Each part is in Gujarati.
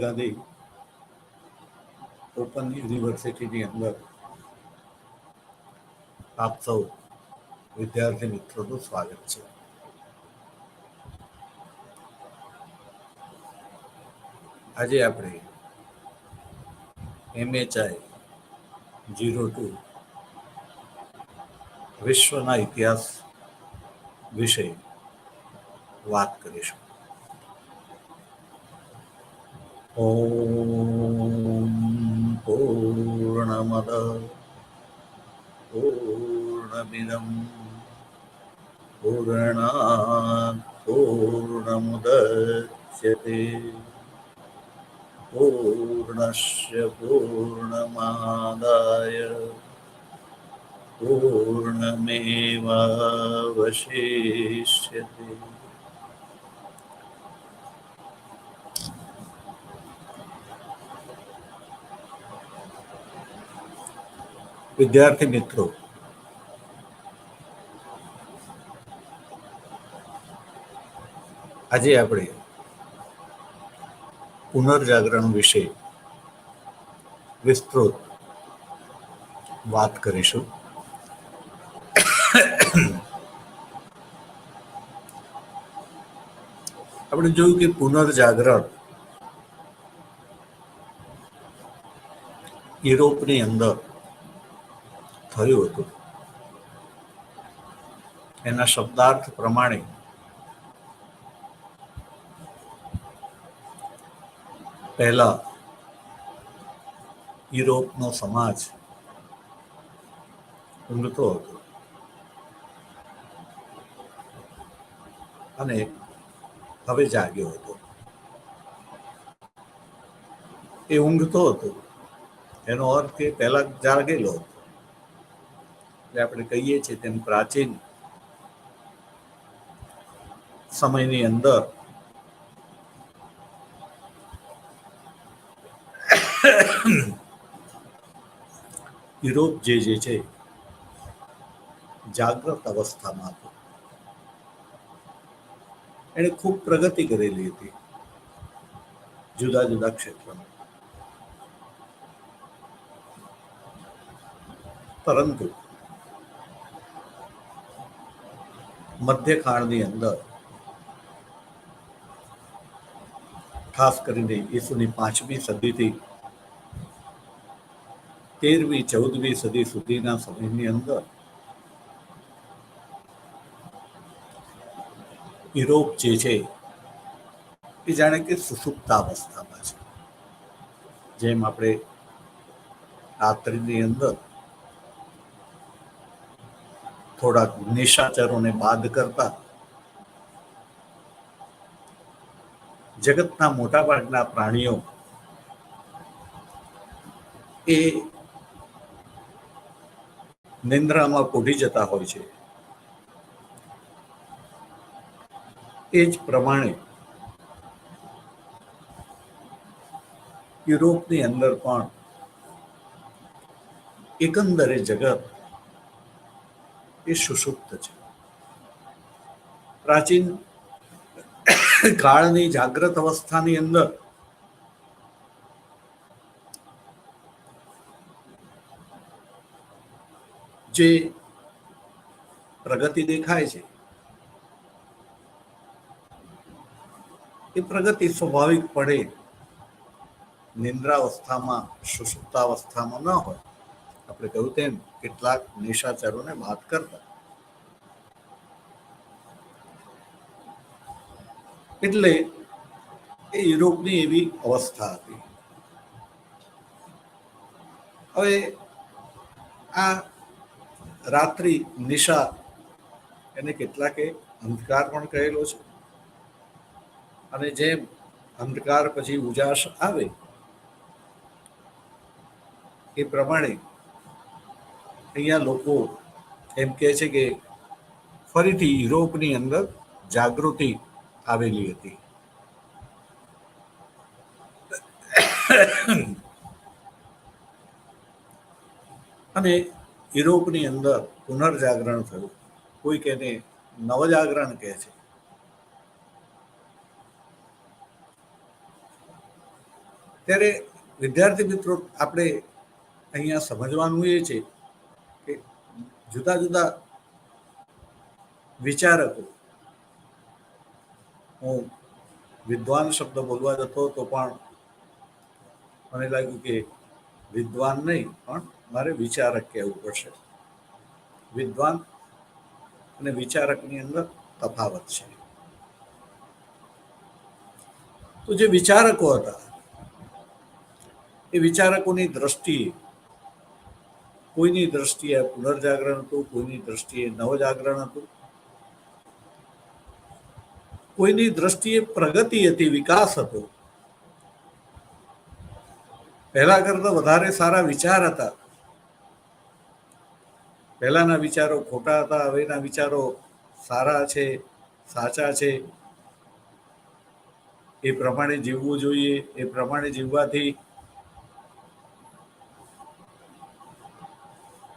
ઇન્દિરા ગાંધી ઓપન યુનિવર્સિટીની અંદર આપ સૌ વિદ્યાર્થી મિત્રોનું સ્વાગત છે. આજે આપણે MHI-02 વિશ્વના ઇતિહાસ વિશે વાત કરીશું. ઓમ પૂર્ણમદ પૂર્ણમિદં પૂર્ણાત પૂર્ણમુદચ્યતે પૂર્ણસ્ય પૂર્ણમાદાય પૂર્ણમેવાવશિષ્યતે. વિદ્યાર્થી મિત્રો, આજે આપણે પુનર્જાગરણ વિશે વિસ્તૃત વાત કરીશું. આપણે જોયું કે પુનર્જાગરણ યુરોપની અંદર થયું હતું. એના શબ્દાર્થ પ્રમાણે પહેલા યુરોપનો સમાજ ઊંઘતો હતો અને હવે જાગ્યો હતો. એ ઊંઘતો હતો એનો અર્થ કે પહેલા જાગેલો હતો. એટલે આપણે કહીએ છીએ તેમ પ્રાચીન સમયની અંદર યુરોપ જે છે જાગ્રત અવસ્થામાં હતું. એણે ખૂબ પ્રગતિ કરેલી હતી જુદા જુદા ક્ષેત્રમાં, પરંતુ મધ્યકાળની અંદર ખાસ કરીને ઈસુની 5મી સદીથી 13મી 14મી સદી સુધીના સમયની અંદર યુરોપ જે છે એ જાણે કે સુષુપ્તાવસ્થામાં છે. જેમ આપણે રાત્રિની અંદર થોડાક નિશાચરોને બાદ કરતા જગતના મોટાભાગના પ્રાણીઓ એ નિંદ્રામાં પોઢી જતા હોય છે, એ જ પ્રમાણે યુરોપની અંદર પણ એકંદરે જગત એ સુષુપ્ત છે. પ્રાચીન કાળની જાગ્રત અવસ્થાની અંદર જે પ્રગતિ દેખાય છે એ પ્રગતિ સ્વાભાવિકપણે નિંદ્રાવસ્થામાં સુષુપ્તાવસ્થામાં ન હોય. આપણે કહ્યું તેમ કેટલાક નિશાચરોને બાદ કરતા. એટલે એ યુરોપની એવી અવસ્થા હતી. હવે આ રાત્રિ નિશા એને કેટલાકે અંધકાર પણ કહેલો છે, અને જેમ અંધકાર પછી ઉજાસ આવે એ પ્રમાણે અહીંયા લોકો એમ કહે છે કે ફરીથી યુરોપની અંદર જાગૃતિ આવેલી હતી. અને યુરોપની અંદર પુનર્જાગરણ થયું. કોઈક એને નવજાગરણ કહે છે. ત્યારે વિદ્યાર્થી મિત્રો, આપણે અહીંયા સમજવાનું એ છે કે જુદા જુદા વિચારકો, હું વિદ્વાન શબ્દ બોલવા જતો તો પણ મને લાગ્યું કે વિદ્વાન નહીં, પણ મારે વિચારક કહેવું પડશે. વિદ્વાન અને વિચારકની અંદર તફાવત છે. તો જે વિચારકો હતા, એ વિચારકોની દ્રષ્ટિએ, કોઈની દ્રષ્ટિએ પુનર્જાગરણ હતું, કોઈની દ્રષ્ટિએ નવજાગરણ હતું, કોઈની દ્રષ્ટિએ પ્રગતિ હતી, વિકાસ હતો. પહેલા કરતા વધારે સારા વિચાર હતા. પહેલાના વિચારો ખોટા હતા, હવેના વિચારો સારા છે, સાચા છે. એ પ્રમાણે જીવવું જોઈએ. એ પ્રમાણે જીવવાથી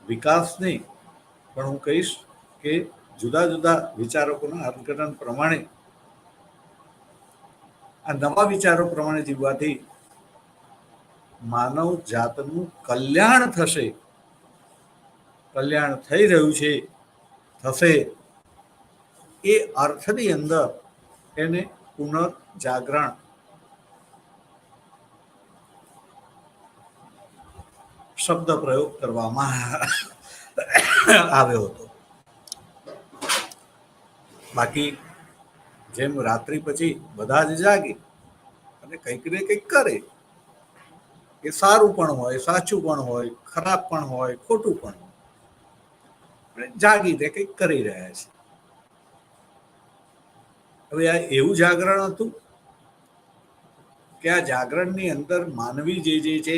વિકાસ નહીં, પણ હું કહીશ કે જુદા જુદા વિચારકોના અર્થઘટન પ્રમાણે, આ નવા વિચારો પ્રમાણે જીવવાથી માનવ જાતનું કલ્યાણ થશે. કલ્યાણ થઈ રહ્યું છે, થશે. એ અર્થની અંદર એને પુનર્જાગરણ શબ્દ પ્રયોગ કરવામાં આવ્યો હતો. બાકી જેમ રાત્રિ પછી બધા જ જાગે અને કંઈક ને કંઈક કરે, એ સારું પણ હોય, સાચું પણ હોય, ખરાબ પણ હોય, ખોટું પણ હોય, જાગીને કંઈક કરી રહ્યા છે. હવે આ એવું જાગરણ હતું કે આ જાગરણની અંદર માનવી જે છે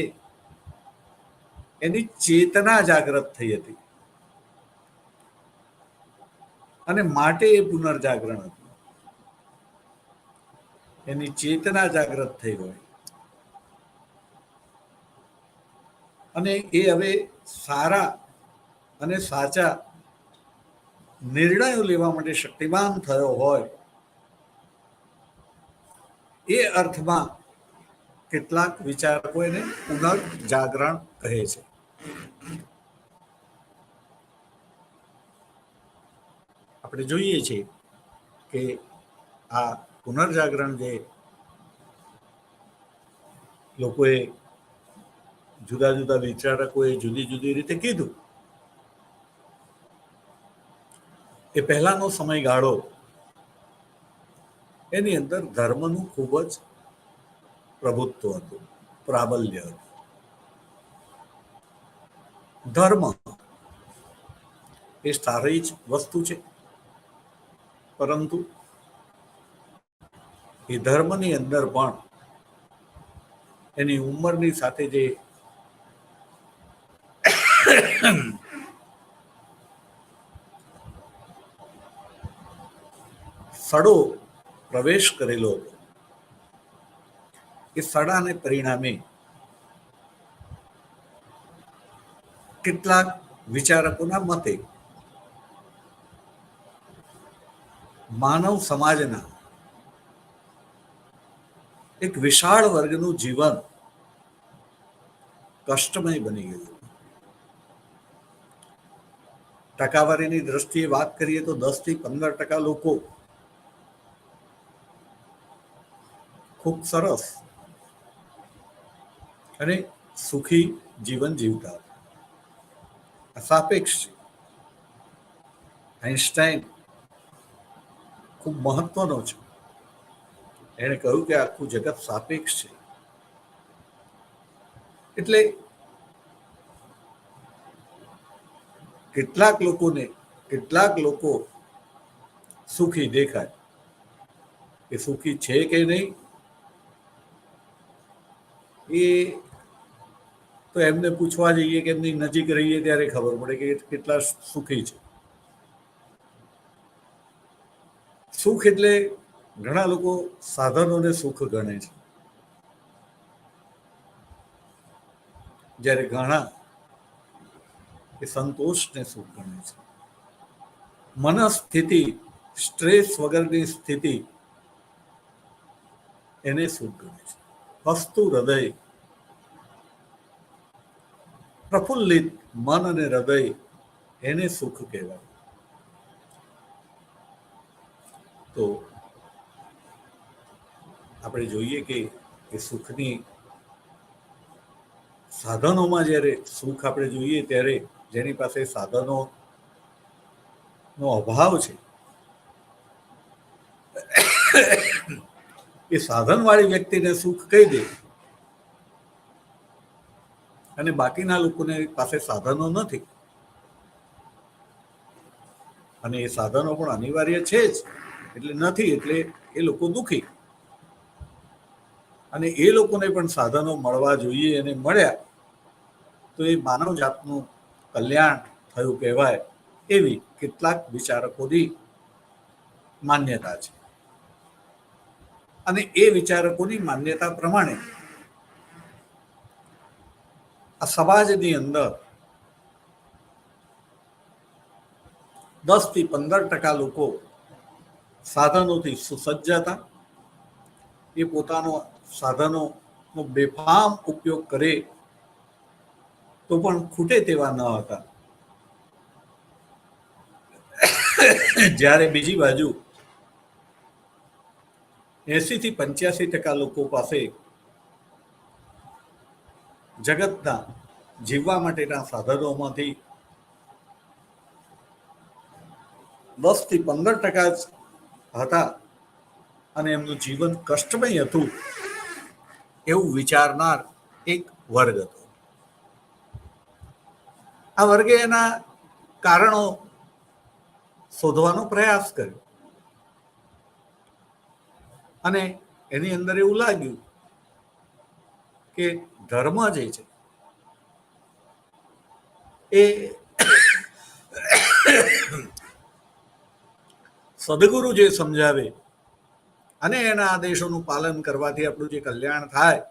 એની ચેતના જાગૃત થઈ હતી, અને માટે એ પુનર્જાગરણ હતું. એની ચેતના જાગૃત થઈ હોય અને એ હવે સારા અને સાચા નિર્ણયો લેવા માટે શક્તિમાન થયો હોય, એ અર્થમાં કેટલાક વિચારકો એને પુનર્જાગરણ કહે છે. આપણે જોઈએ છીએ કે આ પુનર્જાગરણ જે લોકોએ, જુદા જુદા વિચારકોએ જુદી જુદી રીતે કીધું, એ પહેલાનો સમયગાળો, એની અંદર ધર્મનું ખૂબ જ પ્રભુત્વ હતું, પ્રાબલ્ય હતું. ધર્મ એ સારી જ વસ્તુ છે, પરંતુ એ ધર્મની અંદર પણ એની ઉંમરની સાથે જે સડો પ્રવેશ કરેલો હતો, એ સડાને પરિણામે કેટલાક વિચારકોના મતે માનવ સમાજના એક વિશાળ વર્ગનું જીવન કષ્ટમય બની ગયું. ટકાવારીની દ્રષ્ટિએ વાત કરીએ તો 10 થી 15% લોકો ખૂબ સરસ અને સુખી જીવન જીવતા. સાપેક્ષ છે. આઈન્સ્ટાઈન ખૂબ મહત્વનો છે. એણે કહ્યું કે આખું જગત સાપેક્ષ છે. એટલે કેટલાક લોકો સુખી દેખાય, એ સુખી છે કે નહીં એ તો એમને પૂછવા જઈએ કે એમની નજીક રહીએ ત્યારે ખબર પડે કે કેટલા સુખી છે. સુખ એટલે ઘણા લોકો સાધનોને સુખ ગણે છે, જ્યારે ઘણા એ સંતોષને સુખ ગણે છે. મનસ્થિતિ, સ્ટ્રેસ વગરની સ્થિતિ એને સુખ ગણે છે. હસતું હૃદય પ્રફુલ્લિત મન અને હૃદય એને સુખ કહેવાય. તો આપણે જોઈએ કે એ સુખની સાધનોમાં જ્યારે સુખ આપણે જોઈએ ત્યારે જેની પાસે સાધનો નો અભાવ છે એ સાધનવાળી વ્યક્તિને સુખ કહી દે, અને બાકીના લોકોને પાસે સાધનો નથી અને એ સાધનો પણ અનિવાર્ય છે જ, એટલે નથી એટલે એ લોકો દુઃખી. અને એ લોકોને પણ સાધનો મળવા જોઈએ અને મળ્યા તો એ માનવ જાતનું કલ્યાણ થયું કહેવાય, એવી કેટલાક વિચારકોની માન્યતા છે. અને એ વિચારકોની માન્યતા પ્રમાણે આ સમાજની અંદર 10 થી 15% લોકો સાધનોથી સુસજ્જ હતા. એ પોતાનો સાધનોનો બેફામ ઉપયોગ કરે તો પણ ખૂટે તેવા ન હતા. જ્યારે બીજી બાજુ 80 થી 85% લોકો પાસે જગતના જીવવા માટેના સાધનોમાંથી 10 થી 15% જ હતા અને એમનું જીવન કષ્ટમય હતું એવું વિચારનાર એક વર્ગ હતો. આ વર્ગે એના કારણો શોધવાનો પ્રયાસ કર્યો અને એની અંદર એવું લાગ્યું કે ધર્મ જે છે એ સદગુરુ જે સમજાવે અને એના આદેશોનું પાલન કરવાથી આપણું જે કલ્યાણ થાય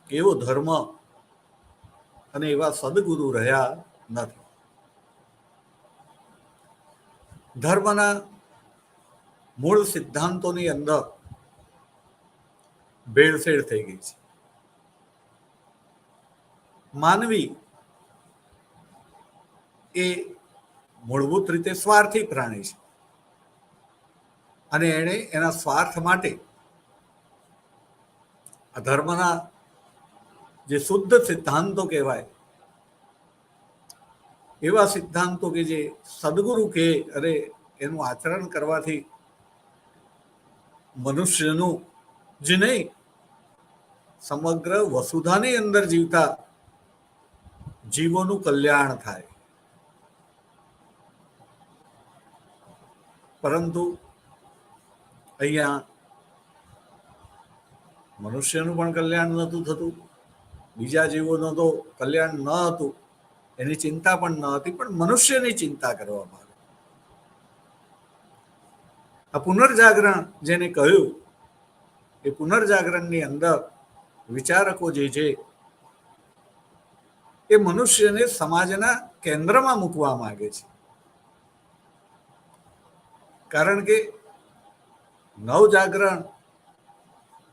એવો ધર્મ અને એવા સદગુરુ રહ્યા નથી. ધર્મના મૂળ સિદ્ધાંતોની અંદર ભેળસેળ થઈ ગઈ છે. માનવી એ મૂળભૂત રીતે સ્વાર્થી પ્રાણી છે અને એણે એના સ્વાર્થ માટે આ ધર્મના જે શુદ્ધ સિદ્ધાંતો કહેવાય એવા સિદ્ધાંતો કે જે સદગુરુ કહે અને એનું આચરણ કરવાથી મનુષ્યનું જ નહીં સમગ્ર વસુધાની અંદર જીવતા જીવોનું કલ્યાણ થાય. પરંતુ અહીંયા મનુષ્યનું પણ કલ્યાણ નહોતું થતું, બીજા જીવોનું તો કલ્યાણ ન હતું, એની ચિંતા પણ ન હતી, પણ મનુષ્યની ચિંતા કરવામાં આવી. આ પુનર્જાગરણ જેને કહ્યું એ પુનર્જાગરણની અંદર વિચારકો જે છે એ મનુષ્યને સમાજના કેન્દ્રમાં મૂકવા માંગે છે. કારણ કે નવજાગરણ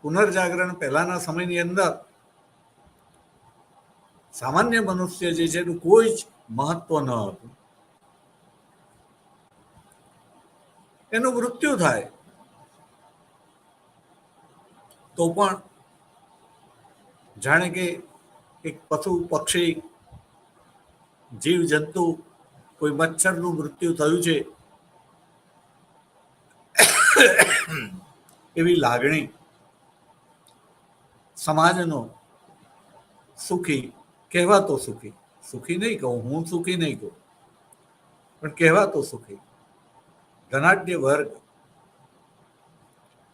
પુનર્જાગરણ પહેલાના સમયની અંદર સામાન્ય મનુષ્ય જે છે એનું કોઈ જ મહત્વ ન હતું. એનું મૃત્યુ થાય તો પણ જાણે કે એક પશુ પક્ષી જીવ જંતુ કોઈ મચ્છરનું મૃત્યુ થયું છે એવી લાગણી સમાજનો સુખી કહેવાતો સુખી, સુખી નહીં કહું, હું સુખી નહીં કહું, પણ કહેવાતો સુખી ધનાઢ્ય વર્ગ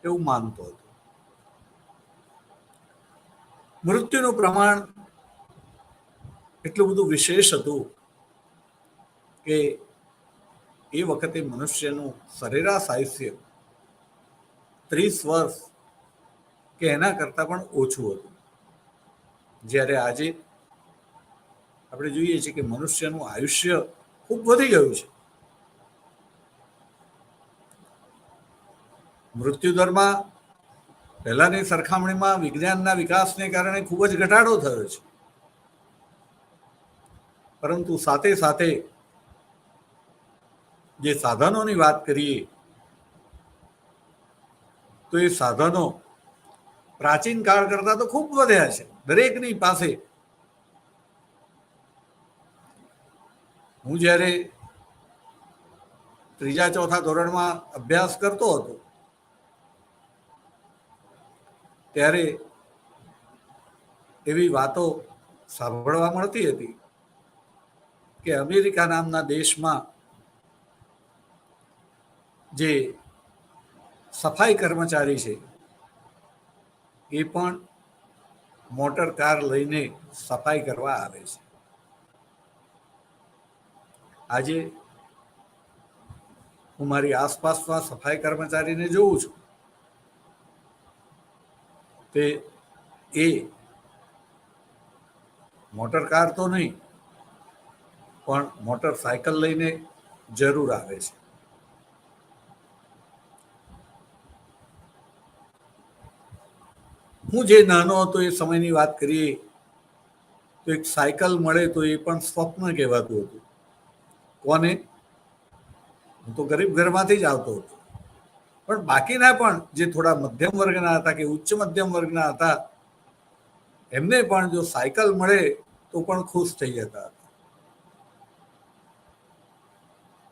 એવું માનતો હતો. મૃત્યુનું પ્રમાણ એટલું બધું વિશેષ હતું કે એ વખતે મનુષ્યનું સરેરાશ આયુષ્ય 30 વર્ષ કે એના કરતાં પણ ઓછું હતું. જ્યારે આજે આપણે જોઈએ છીએ કે મનુષ્યનું આયુષ્ય ખૂબ વધી ગયું છે. મૃત્યુદરમાં પહેલાની સરખામણીમાં વિજ્ઞાનના વિકાસને કારણે ખૂબ જ ઘટાડો થયો છે. પરંતુ સાથે સાથે જે સાધનોની વાત કરીએ તો એ સાધનો પ્રાચીન કાળ કરતા તો ખૂબ વધ્યા છે દરેકની પાસે. હું જ્યારે ત્રીજા ચોથા ધોરણમાં અભ્યાસ કરતો હતો ત્યારે એવી વાતો સાંભળવા મળતી હતી કે અમેરિકા નામના દેશમાં જે સફાઈ કર્મચારી છે એ પણ મોટર કાર લઈને સફાઈ કરવા આવે છે. આજે હું મારી આસપાસના સફાઈ કર્મચારીને જોઉં છું તે એ મોટર કાર તો નહીં પણ મોટરસાયકલ લઈને જરૂર આવે છે. હું જે નાનો હતો એ સમયની વાત કરીએ તો એક સાયકલ મળે તો એ પણ સ્વપ્ન કહેવાતું હતું. કોને? હું તો ગરીબ ઘરમાંથી જ આવતો હતો, પણ બાકીના પણ જે થોડા મધ્યમ વર્ગના હતા કે ઉચ્ચ મધ્યમ વર્ગના હતા એમને પણ જો સાયકલ મળે તો પણ ખુશ થઈ જતા હતા.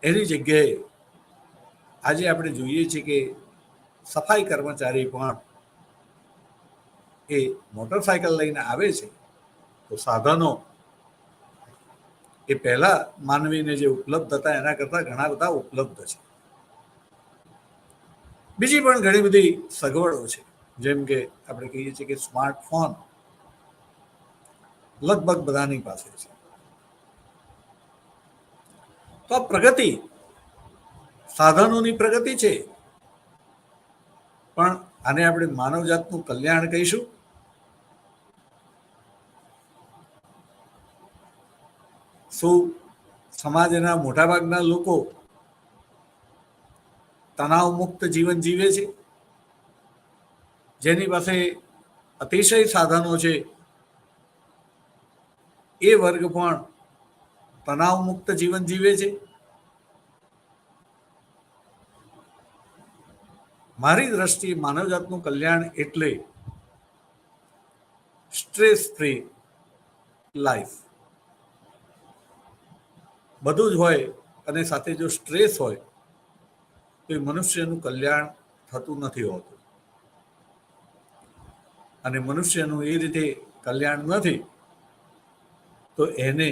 એની જગ્યાએ આજે આપણે જોઈએ છીએ કે સફાઈ કર્મચારી પણ એ મોટરસાયકલ લઈને આવે છે તો સાધનો એ પહેલા માનવીને જે ઉપલબ્ધ હતા એના કરતા ઘણા બધા ઉપલબ્ધ છે. બીજી પણ ઘણી બધી સગવડો છે, જેમ કે આપણે કહીએ છીએ કે સ્માર્ટફોન લગભગ બધાની પાસે છે. તો આ પ્રગતિ, સાધનોની પ્રગતિ છે, પણ આને આપણે માનવજાતનું કલ્યાણ કહીશું? શું સમાજના મોટાભાગના લોકો તણાવ મુક્ત જીવન જીવે છે? જેની પાસે અતિશય સાધનો છે એ વર્ગ પણ તણાવ મુક્ત જીવન જીવે છે? મારી દ્રષ્ટિએ માનવજાતનું કલ્યાણ એટલે સ્ટ્રેસ ફ્રી લાઈફ. બધું જ હોય અને સાથે જો સ્ટ્રેસ હોય તો એ મનુષ્યનું કલ્યાણ થતું નથી હોતું. અને મનુષ્યનું એ રીતે કલ્યાણ નથી તો એને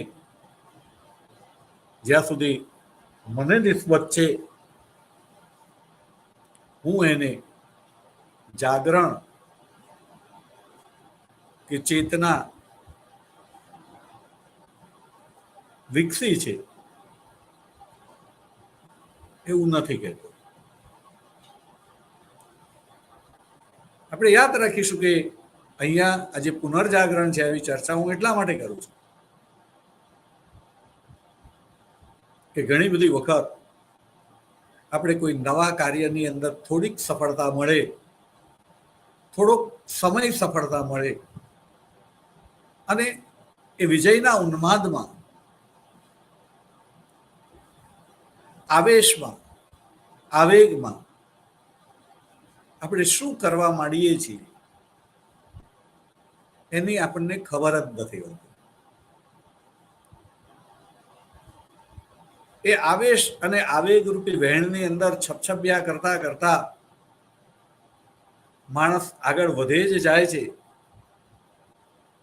જ્યાં સુધી મને નિસ્બત છે હું એને જાગરણ કે ચેતના વિકસી છે એવું નથી કહેતો. આપણે યાદ રાખીશું કે અહીંયા આજે પુનર્જાગરણ છે આવી ચર્ચા હું એટલા માટે કરું છું કે ઘણી બધી વખત આપણે કોઈ નવા કાર્યની અંદર થોડીક સફળતા મળે, થોડોક સમય સફળતા મળે અને એ વિજયના ઉન્માદમાં, આવેશમાં, આવેગમાં આપણે શું કરવા માંડીએ છીએ એની આપણને ખબર જ નથી હોતી. એ આવેશ અને આવેગ રૂપી વહેણની અંદર છપછપિયા કરતા કરતા માણસ આગળ વધે જ જાય છે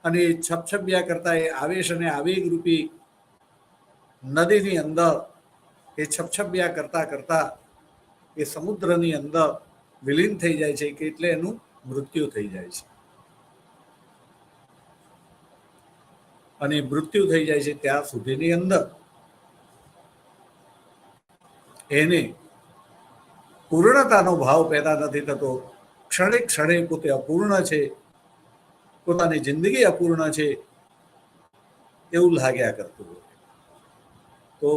અને છપછપિયા કરતા એ આવેશ અને આવેગ રૂપી નદીની અંદર એ છપછપિયા કરતા કરતા એ સમુદ્રની અંદર વિલીન થઈ જાય છે કે એટલે એનું મૃત્યુ થઈ જાય છે. અને મૃત્યુ થઈ જાય છે ત્યાં સુધીની અંદર એને પૂર્ણતાનો ભાવ પેદા નથી થતો. ક્ષણે ક્ષણે પોતે અપૂર્ણ છે, પોતાની જિંદગી અપૂર્ણ છે એવું લાગ્યા કરતું હોય. તો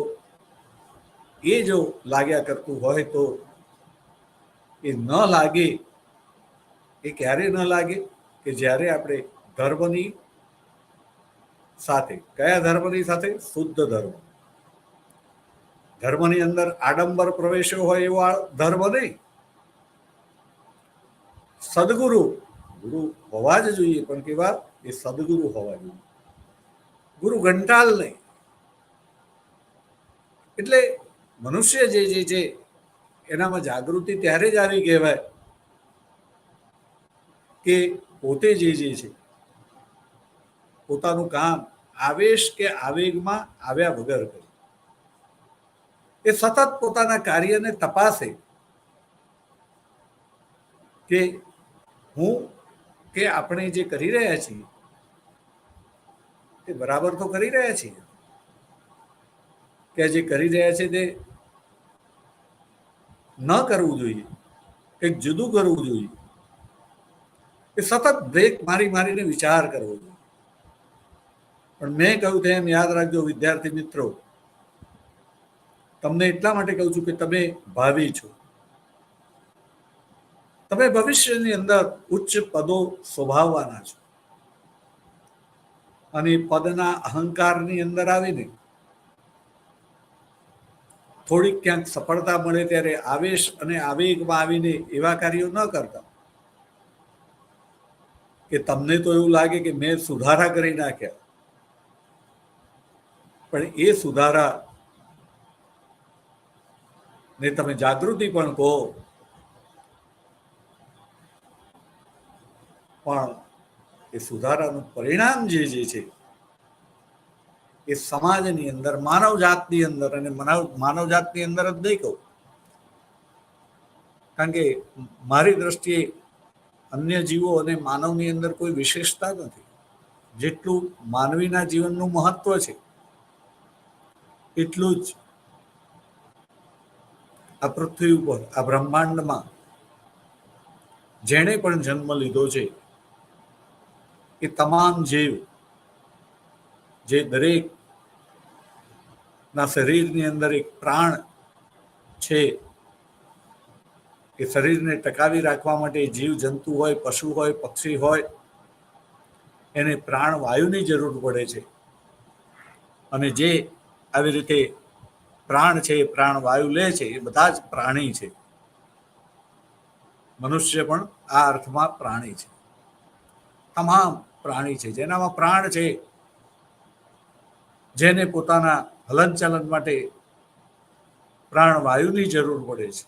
એ જો લાગ્યા કરતું હોય તો એ ન લાગે, એ ક્યારે ન લાગે કે જ્યારે આપણે ધર્મની, સાથે. કયા ધર્મની સાથે? શુદ્ધ ધર્મ. ધર્મની અંદર આડંબર પ્રવેશ્યો હોય એવો ધર્મ નહીં. સદગુરુ, ગુરુ હોવા જ જોઈએ, પણ કેવા? એ સદગુરુ હોવા જોઈએ, ગુરુ ઘંટાલ નહીં. એટલે મનુષ્ય જે છે એનામાં જાગૃતિ ત્યારે જ આવી કહેવાય કે પોતે જે છે પોતાનું કામ આવેશ કે આવેગમાં આવ્યા વગર કરે. એ સતત પોતાના કાર્યને તપાસે કે હું કે આપણે જે કરી રહ્યા છીએ તે બરાબર તો કરી રહ્યા છીએ કે જે કરી રહ્યા છે તે ન કરવું જોઈએ, કંઈક જુદું કરવું જોઈએ. એ સતત બ્રેક મારીને વિચાર કરવો જોઈએ. પણ મેં કહ્યું તેમ યાદ રાખજો વિદ્યાર્થી મિત્રો, તમને એટલા માટે કહું છું કે તમે ભાવિ છો. તમે ભવિષ્યની અંદર ઉચ્ચ પદો શોભાવવાના છો અને પદના અહંકારની અંદર આવીને થોડીક ક્યાંક સફળતા મળે ત્યારે આવેશ અને આવેગમાં આવીને એવા કાર્યો ન કરતા કે તમને તો એવું લાગે કે મેં સુધારા કરી નાખ્યા. પણ એ સુધારા ને તમે જાગૃતિ પણ કહો, પણ એ સુધારાનું પરિણામ જે છે એ સમાજની અંદર, માનવ જાતની અંદર, અને માનવ જાતની અંદર જ નહીં કહું, કારણ કે મારી દ્રષ્ટિએ અન્ય જીવો અને માનવની અંદર કોઈ વિશેષતા નથી. જેટલું માનવીના જીવનનું મહત્વ છે એટલું જ આ પૃથ્વી ઉપર, આ બ્રહ્માંડમાં જેણે પણ જન્મ લીધો છે એ તમામ જીવ, જે દરેક ના શરીરની અંદર એક પ્રાણ છે, એ શરીરને ટકાવી રાખવા માટે જીવ જંતુ હોય, પશુ હોય, પક્ષી હોય, એને પ્રાણવાયુની જરૂર પડે છે. અને જે આવી રીતે પ્રાણ છે, પ્રાણવાયુ લે છે, એ બધા જ પ્રાણી છે. મનુષ્ય પણ આ અર્થમાં પ્રાણી છે. તમામ પ્રાણી છે જેનામાં પ્રાણ છે, જેને પોતાના હલનચલન માટે પ્રાણવાયુની જરૂર પડે છે.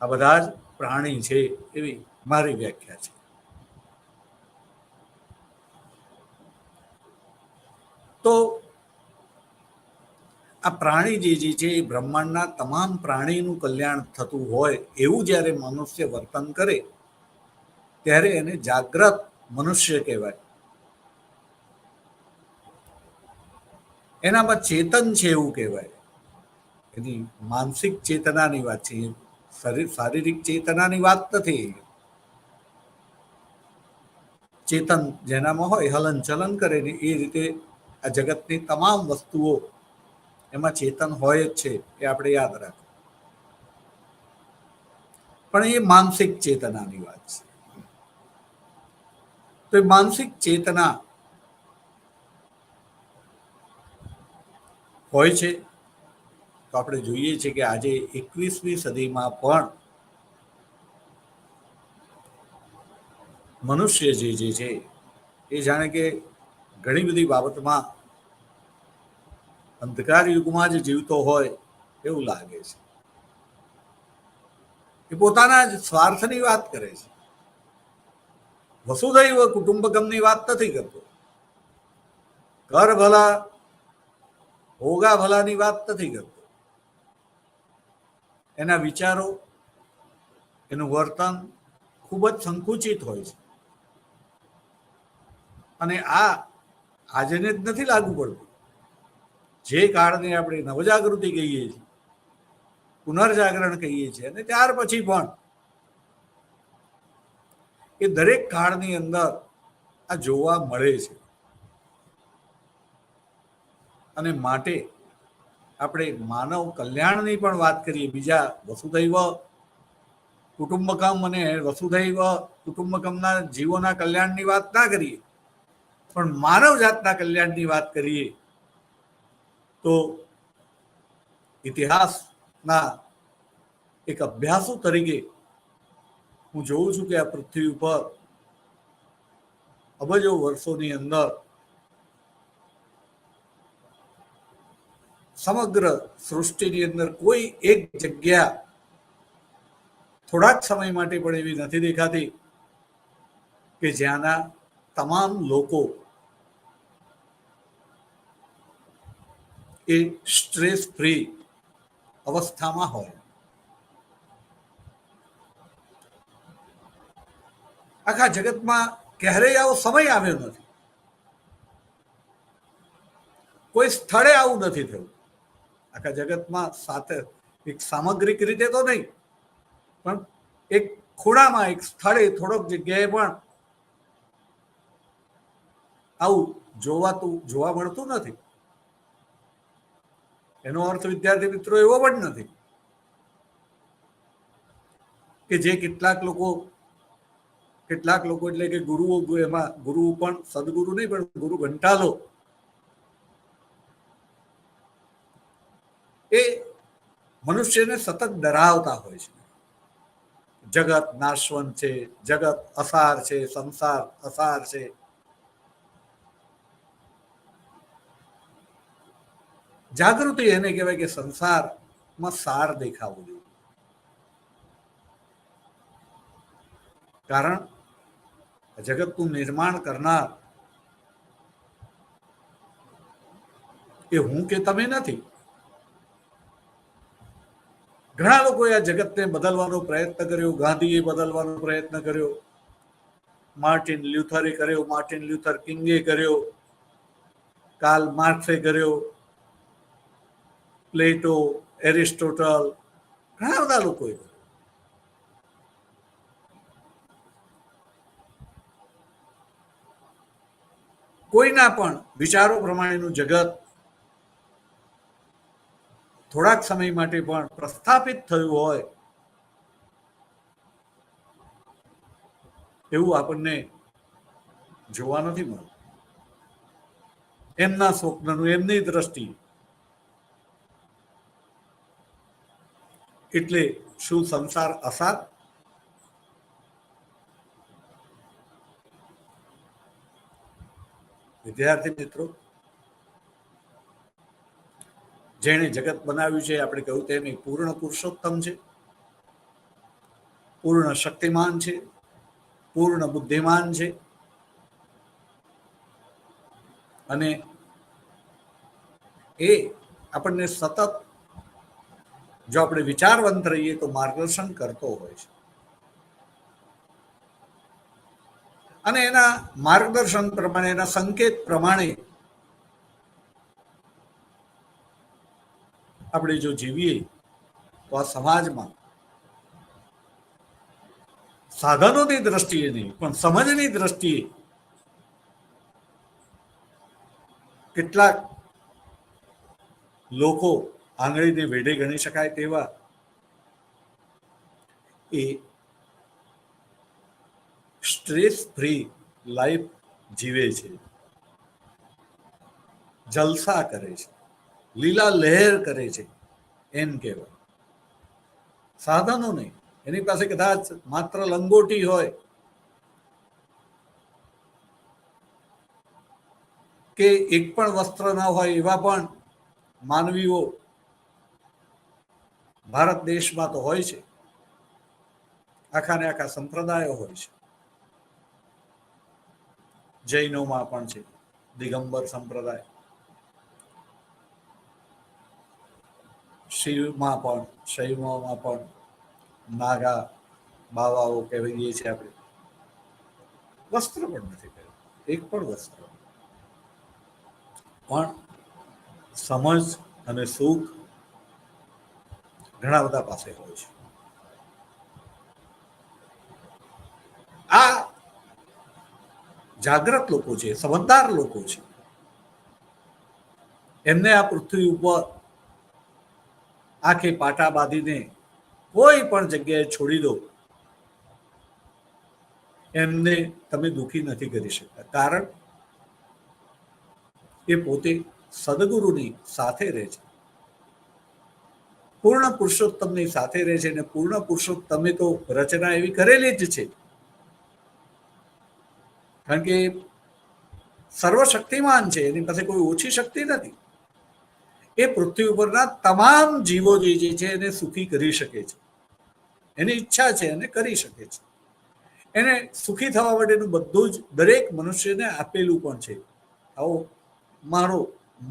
આ બધા જ પ્રાણી છે એવી મારી વ્યાખ્યા છે. તો આ પ્રાણી જે છે એ બ્રહ્માંડના તમામ પ્રાણીનું કલ્યાણ થતું હોય એવું જ્યારે મનુષ્ય વર્તન કરે ત્યારે એને જાગ્રત મનુષ્ય કહેવાય. એનામાં ચેતન છે એવું કહેવાય. એની માનસિક ચેતનાની વાત છે, શારીરિક ચેતનાની વાત નથી. ચેતન જેનામાં હોય, હલન ચલન કરે ને એ રીતે આ જગતની તમામ વસ્તુઓ એમાં ચેતન હોય જ છે, એ આપણે યાદ રાખવું. પણ એ માનસિક ચેતનાની વાત છે. તો એ માનસિક ચેતના હોય છે. તો આપણે જોઈએ છીએ કે આજે 21મી સદીમાં પણ મનુષ્ય જે છે એ જાણે કે ઘણી બધી બાબતમાં અંધકાર યુગમાં જ જીવતો હોય એવું લાગે છે. એ પોતાના જ સ્વાર્થની વાત કરે છે. વસુધૈવ કુટુંબકમની વાત નથી કરતો. ઘર ભલા ભોગા ભલાની વાત નથી કરતો. એના વિચારો, એનું વર્તન ખૂબ જ સંકુચિત હોય છે. અને આ આજને જ નથી લાગુ પડતું. જે કાળને આપણે નવજાગૃતિ કહીએ છીએ, પુનર્જાગરણ કહીએ છીએ, અને ત્યાર પછી પણ એ દરેક કાળની અંદર આ જોવા મળે છે. અને માટે આપણે માનવ કલ્યાણની પણ વાત કરીએ. બીજા વસુધૈવ કુટુંબકમ અને વસુધૈવ કુટુંબકમના જીવોના કલ્યાણની વાત ના કરીએ, પણ માનવ જાતના કલ્યાણની વાત કરીએ તો ઇતિહાસના એક અભ્યાસુ તરીકે હું જોઉં છું કે આ પૃથ્વી ઉપર અબજો વર્ષોની અંદર સમગ્ર સૃષ્ટિની અંદર કોઈ એક જગ્યા થોડાક સમય માટે પણ એવી નથી દેખાતી કે જ્યાંના તમામ લોકો એ સ્ટ્રેસ ફ્રી અવસ્થામાં હોય. આખા જગતમાં ક્યારેય આવો સમય આવ્યો નથી, કોઈ સ્થળે આવું નથી થયું. આખા જગતમાં સાથે એક સામગ્રિક રીતે તો નહીં, પણ એક ખૂણામાં એક સ્થળે થોડોક જગ્યાએ પણ આવું જોવા મળતું નથી. એનો અર્થ વિદ્યાર્થી મિત્રો એવો પણ નથી કે જે કેટલાક લોકો એટલે કે ગુરુઓ, એમાં ગુરુ પણ સદગુરુ નહીં પણ ગુરુ ઘંટાલો એ મનુષ્યને સતત ડરાવતા હોય છે. જગત નાશવંત છે, જગત અસાર છે, સંસાર અસાર છે. જાગૃતિ એને કહેવાય કે સંસારમાં સાર દેખાવું જોઈએ. કારણ જગતનું નિર્માણ કરનાર એ હું કે તમે નથી. ઘણા લોકોએ આ જગતને બદલવાનો પ્રયત્ન કર્યો. ગાંધીએ બદલવાનો પ્રયત્ન કર્યો, માર્ટિન લ્યુથરે કર્યો, માર્ટિન લ્યુથર કિંગે કર્યો, કાર્લ માર્ક્સે કર્યો, પ્લેટો, એરિસ્ટોટલ, ઘણા બધા લોકોએ કર્યો. કોઈના પણ વિચારો પ્રમાણેનું જગત થોડાક સમય માટે પણ પ્રસ્થાપિત થયું હોય એવું આપણને જોવા નથી મળતું. એમના સ્વપ્નનું, એમની દ્રષ્ટિ. એટલે શું સંસાર અસાર? વિદ્યાર્થી મિત્રો, જેણે જગત બનાવ્યું છે, આપણે કહ્યું તેમ પૂર્ણ પુરુષોત્તમ છે, પૂર્ણ શક્તિમાન છે, પૂર્ણ બુદ્ધિમાન છે. અને એ આપણને સતત, જો આપણે વિચારવંત રહીએ તો માર્ગદર્શન કરતો હોય છે. અને એના માર્ગદર્શન પ્રમાણે, એના સંકેત પ્રમાણે આપણે જો જીવીએ તો આ સમાજમાં સાધનોની દ્રષ્ટિએ નહીં પણ સમજની દ્રષ્ટિએ કેટલાક લોકો આંગળીને વેઢે ગણી શકાય તેવા એ સ્ટ્રેસ ફ્રી લાઈફ જીવે છે, જલસા કરે છે, લીલા લહેર કરે છે. એમ કહેવાય. સાધનો નહીં, એની પાસે કદાચ માત્ર લંગોટી હોય કે એક પણ વસ્ત્ર ન હોય એવા પણ માનવીઓ ભારત દેશમાં તો હોય છે. આખા ને આખા સંપ્રદાયો હોય છે. જૈનોમાં પણ છે દિગંબર સંપ્રદાય, શિવમાં પણ, શૈવમાં પણ નાગા બાવાઓ કહેવાઈએ છીએ આપણે. વસ્ત્ર પણ નથી પહેર્યું, એક પણ વસ્ત્ર. પણ સમજ અને સુખ ઘણા બધા પાસે હોય છે. આ જાગ્રત લોકો છે, સમજદાર લોકો છે. એમને આ પૃથ્વી ઉપર આંખે પાટા બાંધીને કોઈ પણ જગ્યાએ છોડી દો, એમને તમે દુઃખી નથી કરી શકતા. કારણ એ પોતે સદગુરુની સાથે રહે છે, પૂર્ણ પુરુષોત્તમની સાથે રહે છે. અને પૂર્ણ પુરુષોત્તમે તો રચના એવી કરેલી જ છે, કારણ કે સર્વશક્તિમાન છે, એની પાસે કોઈ ઓછી શક્તિ નથી. એ પૃથ્વી ઉપરના તમામ જીવો જે છે એને સુખી કરી શકે છે, એની ઈચ્છા છે અને કરી શકે છે. એને સુખી થવા માટેનું બધું જ દરેક મનુષ્યને આપેલું પણ છે. આવો મારો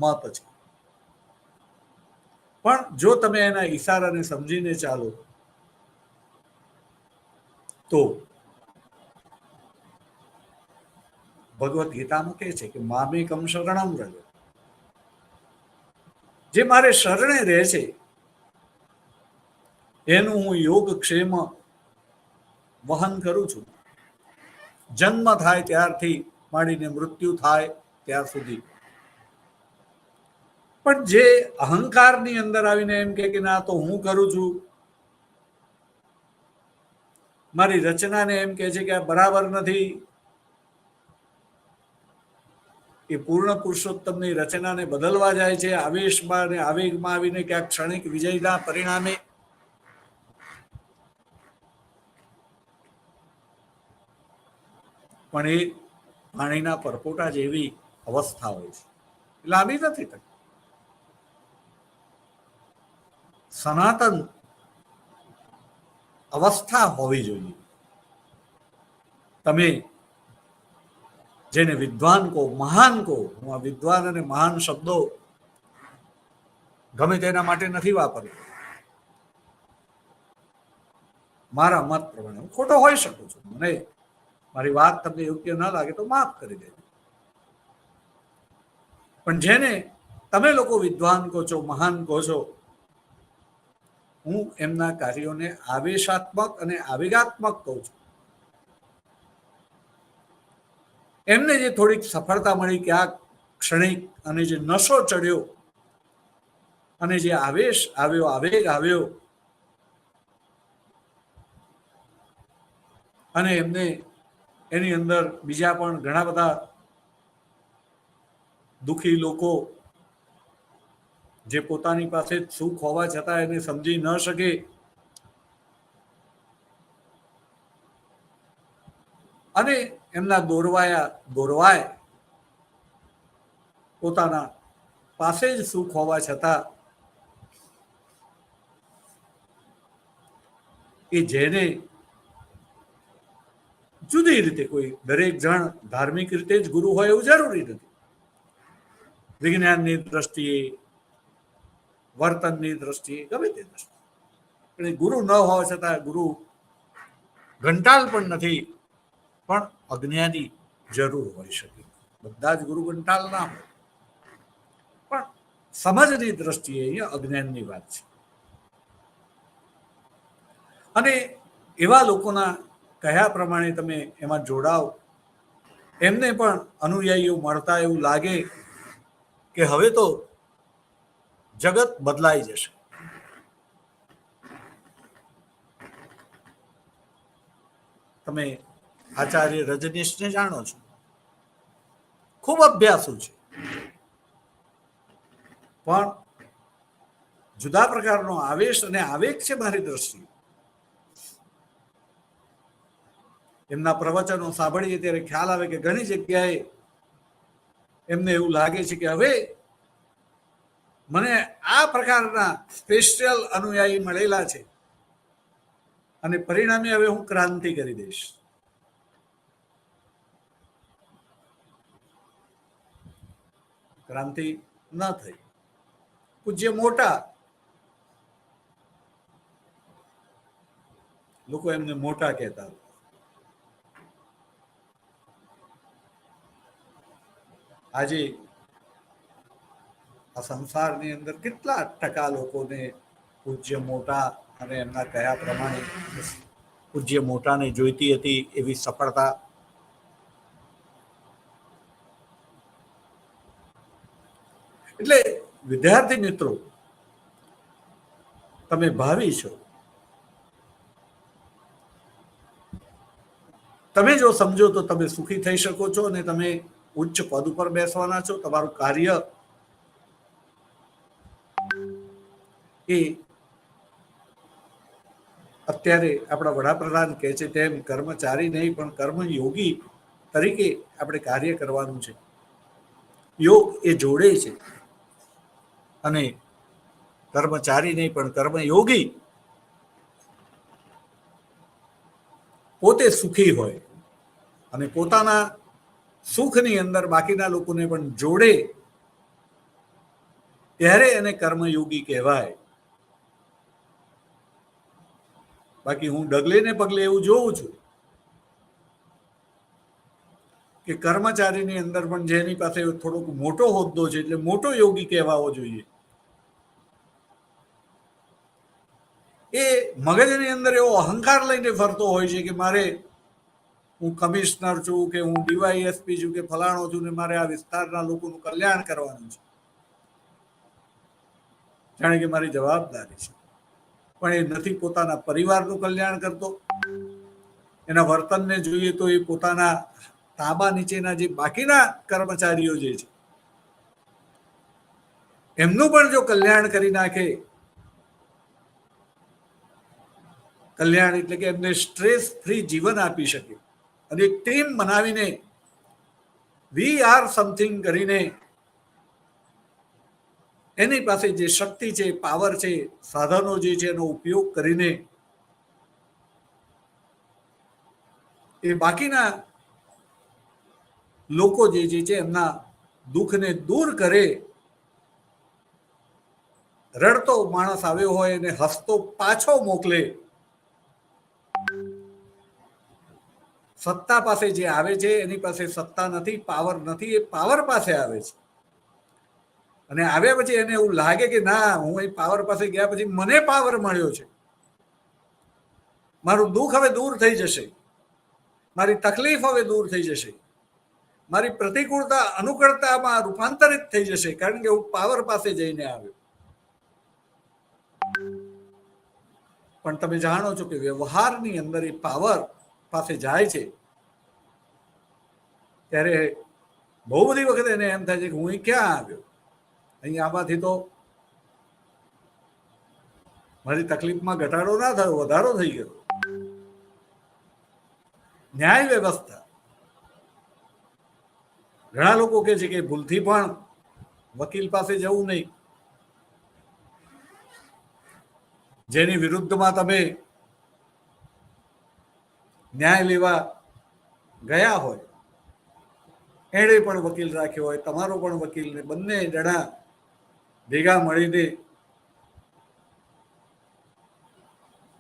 મત છે. પણ જો તમે એના ઈશારાને સમજીને ચાલો તો ભગવદ્ ગીતામાં કહે છે કે મામેકમ શરણમ વ્રજ, જે મારે શરણે રહે છે એનું હું યોગક્ષેમ વહન કરું છું, જન્મ થાય ત્યારથી માંડીને મૃત્યુ થાય ત્યાર સુધી. પણ જે અહંકારની અંદર આવીને એમ કે ના તો હું કરું છું, મારી રચનાને એમ કે છે કે આ બરાબર નથી, એ પૂર્ણ પુરુષોત્તમની રચનાને બદલવા જાય છે આવેશમાં અને આવેગમાં આવીને ક્યાંક ક્ષણિક વિજયના પરિણામે. પણ એ પાણીના પરપોટા જેવી અવસ્થા હોય છે, લાંબી નથી થતી. સનાતન અવસ્થા હોવી જોઈએ. તમે જેને વિદ્વાન કહો, મહાન કહો, હું આ વિદ્વાન અને મહાન શબ્દો ગમે તેના માટે નથી વાપરતો. મારા મત પ્રમાણે હું ખોટો હોઈ શકું છું, મને મારી વાત તમને યોગ્ય ન લાગે તો માફ કરી દેજો. પણ જેને તમે લોકો વિદ્વાન કહો છો, મહાન કહો છો, હું એમના કાર્યોને આવેશાત્મક અને આવેગાત્મક કહું છું. એમને જે થોડીક સફળતા મળી, ક્યાંક ક્ષણિક, અને જે નશો ચડ્યો અને જે આવેશ આવ્યો, આવેગ આવ્યો, અને એમને એની અંદર બીજા પણ ઘણા બધા દુઃખી લોકો જે પોતાની પાસે સુખ હોવા છતાં એને સમજી ન શકે, અને એમના દોરવાય પોતાના પાસે જ સુખ હોવા છતાં એ જેને જુદી રીતે, કોઈ દરેક જણ ધાર્મિક રીતે જ ગુરુ હોય એવું જરૂરી નથી. વિજ્ઞાનની દ્રષ્ટિએ, વર્તનની દ્રષ્ટિએ, ગમે તે દ્રષ્ટિએ, પણ એ ગુરુ ન હોવા છતાં ગુરુ ઘંટાલ પણ નથી, પણ અજ્ઞાની જરૂર હોઈ શકે. બધા જ ગુરુ ઘંટાલ ના હોય, પણ સમજની દ્રષ્ટિએ અહીંયા અજ્ઞાનની વાત છે. અને એવા લોકોના કયા પ્રમાણે તમે એમાં જોડાવ, એમને પણ અનુયાયીઓ મળતા એવું લાગે કે હવે તો જગત બદલાઈ જશે. તમે આચાર્ય રજનીશને જાણો છો, ખૂબ અભ્યાસુ છે, પણ જુદા પ્રકારનો આવેશ અને આવેગ છે મારી દ્રષ્ટિએ. એમના પ્રવચનો સાંભળીએ ત્યારે ખ્યાલ આવે કે ઘણી જગ્યાએ એમને એવું લાગે છે કે હવે મને આ પ્રકારના સ્પેશિયલ અનુયાયી મળેલા છે અને પરિણામે હવે હું ક્રાંતિ કરી દઈશ. ક્રાંતિ ન થઈ. પૂજ્ય મોટા, લોકો એમને મોટા કહેતા. આજે આ સંસારની અંદર કેટલા ટકા લોકોને પૂજ્ય મોટા અને એમના કયા પ્રમાણે પૂજ્ય મોટાને જોઈતી હતી એવી સફળતા. એટલે વિદ્યાર્થી મિત્રો, તમે ભાવિ છો. તમે જો સમજો તો તમે સુખી થઈ શકો છો, અને તમે ઉચ્ચ પદ ઉપર બેસવાના છો, તમારું કાર્ય એ અત્યારે આપણા વડાપ્રધાન કહે છે તેમ કર્મચારી નહીં પણ કર્મયોગી તરીકે આપણે કાર્ય કરવાનું છે. યોગ એ જોડે છે અને કર્મચારી નહીં પણ કર્મયોગી પોતે સુખી હોય અને પોતાના સુખની અંદર બાકીના લોકોને પણ જોડે, ત્યારે એને કર્મયોગી કહેવાય. બાકી હું ડગલે ને પગલે એવું જોઉં છું કે કર્મચારીની અંદર પણ જેની પાસે થોડોક મોટો હોદ્દો છે એટલે મોટો યોગી કહેવાવો જોઈએ, એ મગજની અંદર એવો અહંકાર લઈને ફરતો હોય છે કે મારે, હું કમિશનર છું કે હું ડીવાયએસપી છું કે ફલાણો છું ને મારે આ વિસ્તારના લોકોનું કલ્યાણ કરવાનું છે, જાણે કે મારી જવાબદારી છે. પણ એ નથી પોતાના પરિવારનું કલ્યાણ કરતો. એના વર્તનને જોઈએ તો એ પોતાના તાબા નીચેના જે બાકીના કર્મચારીઓ જે છે એમનું પણ જો કલ્યાણ કરી નાખે, કલ્યાણ એટલે કે એમને સ્ટ્રેસ ફ્રી જીવન આપી શકે અને એક ટીમ બનાવીને વી આર સમથિંગ કરીને એની પાસે જે શક્તિ છે, પાવર છે, સાધનો જે છે એનો ઉપયોગ કરીને એ બાકીના લોકો જે છે એમના દુઃખને દૂર કરે. રડતો માણસ આવ્યો હોય એને હસતો પાછો મોકલે. સત્તા પાસે જે આવે છે એની પાસે સત્તા નથી, પાવર નથી, એ પાવર પાસે આવે છે અને આવ્યા પછી એને એવું લાગે કે ના, હું એ પાવર પાસે ગયા પછી મને પાવર મળ્યો છે, મારું દુઃખ હવે દૂર થઈ જશે, મારી તકલીફ હવે દૂર થઈ જશે, મારી પ્રતિકૂળતા અનુકૂળતામાં રૂપાંતરિત થઈ જશે, કારણ કે હું પાવર પાસે જઈને આવ્યો. પણ તમે જાણો છો કે વ્યવહારની અંદર એ પાવર પાસે જાય છે ત્યારે બહુ બધી વખત એને એમ થાય છે કે હું ક્યાં આવ્યો, અહીં આમાંથી તો મારી તકલીફમાં ઘટાડો ના થયો, વધારો થઈ ગયો. ન્યાય વ્યવસ્થા, ઘણા લોકો કહે છે કે ભૂલથી પણ વકીલ પાસે જવું નહીં. જેની વિરુદ્ધમાં તમે ન્યાય લેવા ગયા હોય એણે પણ વકીલ રાખ્યો હોય, તમારો પણ વકીલ, ને બંને જણા ભેગા મળીને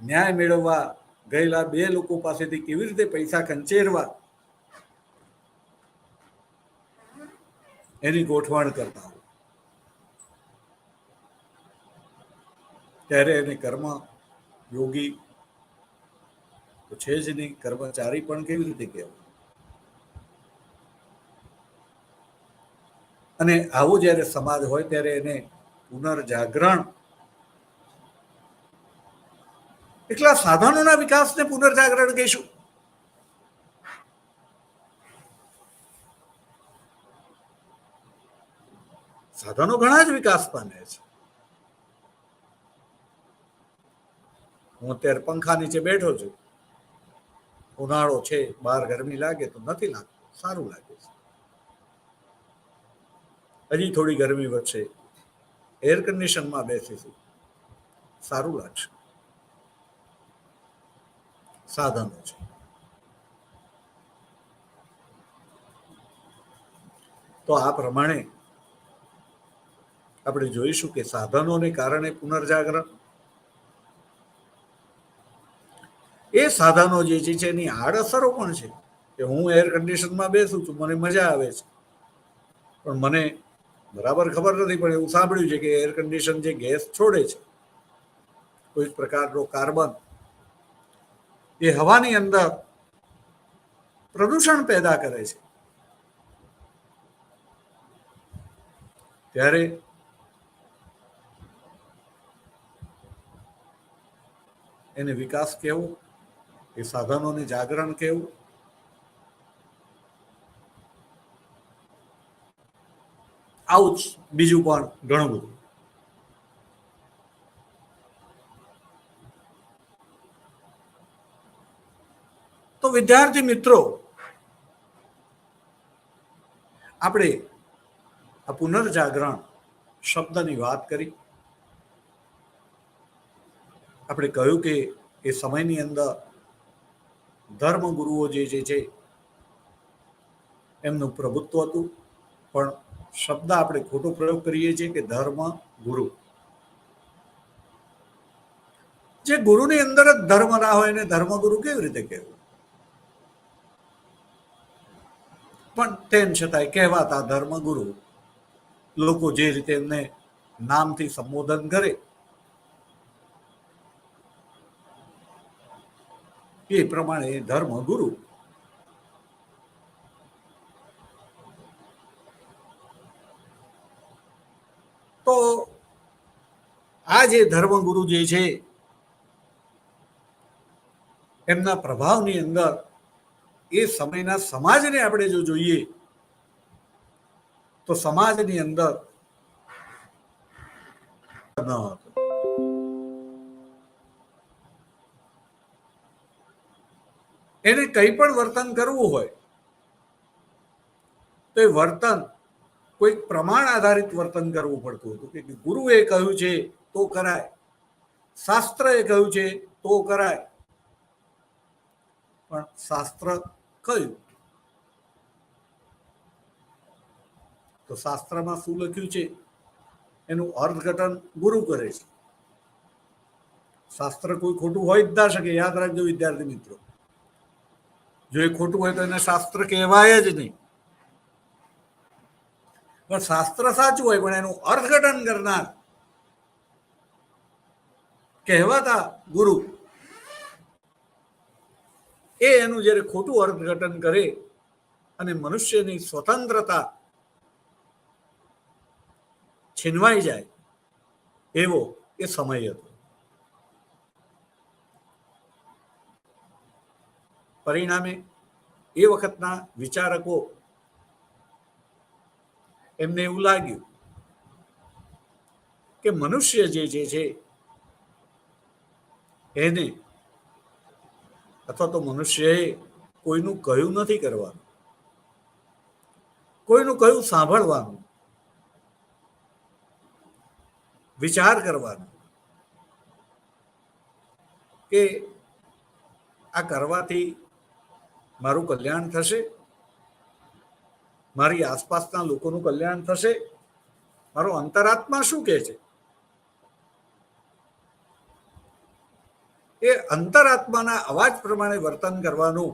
ન્યાય મેળવવા ગયેલા બે લોકો પાસેથી કેવી રીતે પૈસા ખંચેરવા એની ગોઠવણ કરતા હોય, ત્યારે એને કર્મ યોગી તો છે જ નહીં, કર્મચારી પણ કેવી રીતે કહેવાય. અને આવું જ્યારે સમાજ હોય ત્યારે એને પુનર્જાગરણ, એટલા સાધનોના વિકાસને પુનર્જાગરણ કહીશું. સાધનો ઘણા જ વિકાસ પામે છે. હું અત્યારે પંખા નીચે બેઠો છું, ઉનાળો છે, બહાર ગરમી લાગે તો નથી લાગતું, સારું લાગે છે. હજી થોડી ગરમી વધશે, એર કન્ડિશનમાં બેસીશું, સારું લાગશે. સાધનો છે. તો આ પ્રમાણે આપણે જોઈશું કે સાધનોને કારણે પુનર્જાગરણ, એ સાધનો જે છે એની આડઅસરો પણ છે કે હું એર કન્ડિશનમાં બેસું છું, મને મજા આવે છે, પણ મને બરાબર ખબર નથી, પણ એવું સાંભળ્યું છે કે એર કન્ડિશન જે ગેસ છોડે છે, કોઈ પ્રકારનો કાર્બન, એ હવાની અંદર પ્રદૂષણ પેદા કરે છે. ત્યારે એને વિકાસ કેવો, એ સાધનોને જાગરણ કેવું, આવું જ બીજું પણ ઘણું બધું. તો વિદ્યાર્થી મિત્રો, આપણે આ પુનર્જાગરણ શબ્દની વાત કરી. આપણે કહ્યું કે એ સમયની અંદર ધર્મગુરુઓ જે છે એમનું પ્રભુત્વ હતું, પણ શબ્દ આપણે ખોટો પ્રયોગ કરીએ છીએ કે ધર્મ ગુરુ. જે ગુરુની અંદર જ ધર્મ ના હોય એને ધર્મગુરુ કેવી રીતે કહેવું? પણ તેમ છતાંય કહેવાતા ધર્મગુરુ લોકો જે રીતે એમને નામથી સંબોધન કરે એ પ્રમાણે ધર્મગુરુ. તો આ જે ધર્મગુરુ જે છે એમના પ્રભાવની અંદર એ સમયના સમાજને આપણે જો જોઈએ તો સમાજની અંદર ન હતો. એને કંઈ પણ વર્તન કરવું હોય તો એ વર્તન કોઈ પ્રમાણ આધારિત વર્તન કરવું પડતું હતું કે ગુરુએ કહ્યું છે તો કરાય, શાસ્ત્રએ કહ્યું છે તો કરાય. પણ શાસ્ત્ર કયું? તો શાસ્ત્રમાં શું લખ્યું છે એનું અર્થઘટન ગુરુ કરે છે. શાસ્ત્ર કોઈ ખોટું હોય જ ના શકે, યાદ રાખજો વિદ્યાર્થી મિત્રો. જો એ ખોટું હોય તો એને શાસ્ત્ર કહેવાય જ નહીં. પણ શાસ્ત્ર સાચું હોય પણ એનું અર્થઘટન કરનાર કહેવાતા ગુરુ એ એનું જ્યારે ખોટું અર્થઘટન કરે અને મનુષ્યની સ્વતંત્રતા છીનવાઈ જાય એવો એ સમય હતો. પરિણામે એ વખતના વિચારકો એમને એવું લાગ્યું કે મનુષ્ય જે છે એને અથવા તો મનુષ્યએ કોઈનું કહ્યું નથી કરવાનું, કોઈનું કહ્યું સાંભળવાનું, વિચાર કરવાનો કે આ કરવાથી મારું કલ્યાણ થશે, મારી આસપાસના લોકોનું કલ્યાણ થશે, મારો અંતરાત્મા શું કહે છે એ અંતરાત્માના અવાજ પ્રમાણે વર્તન કરવાનું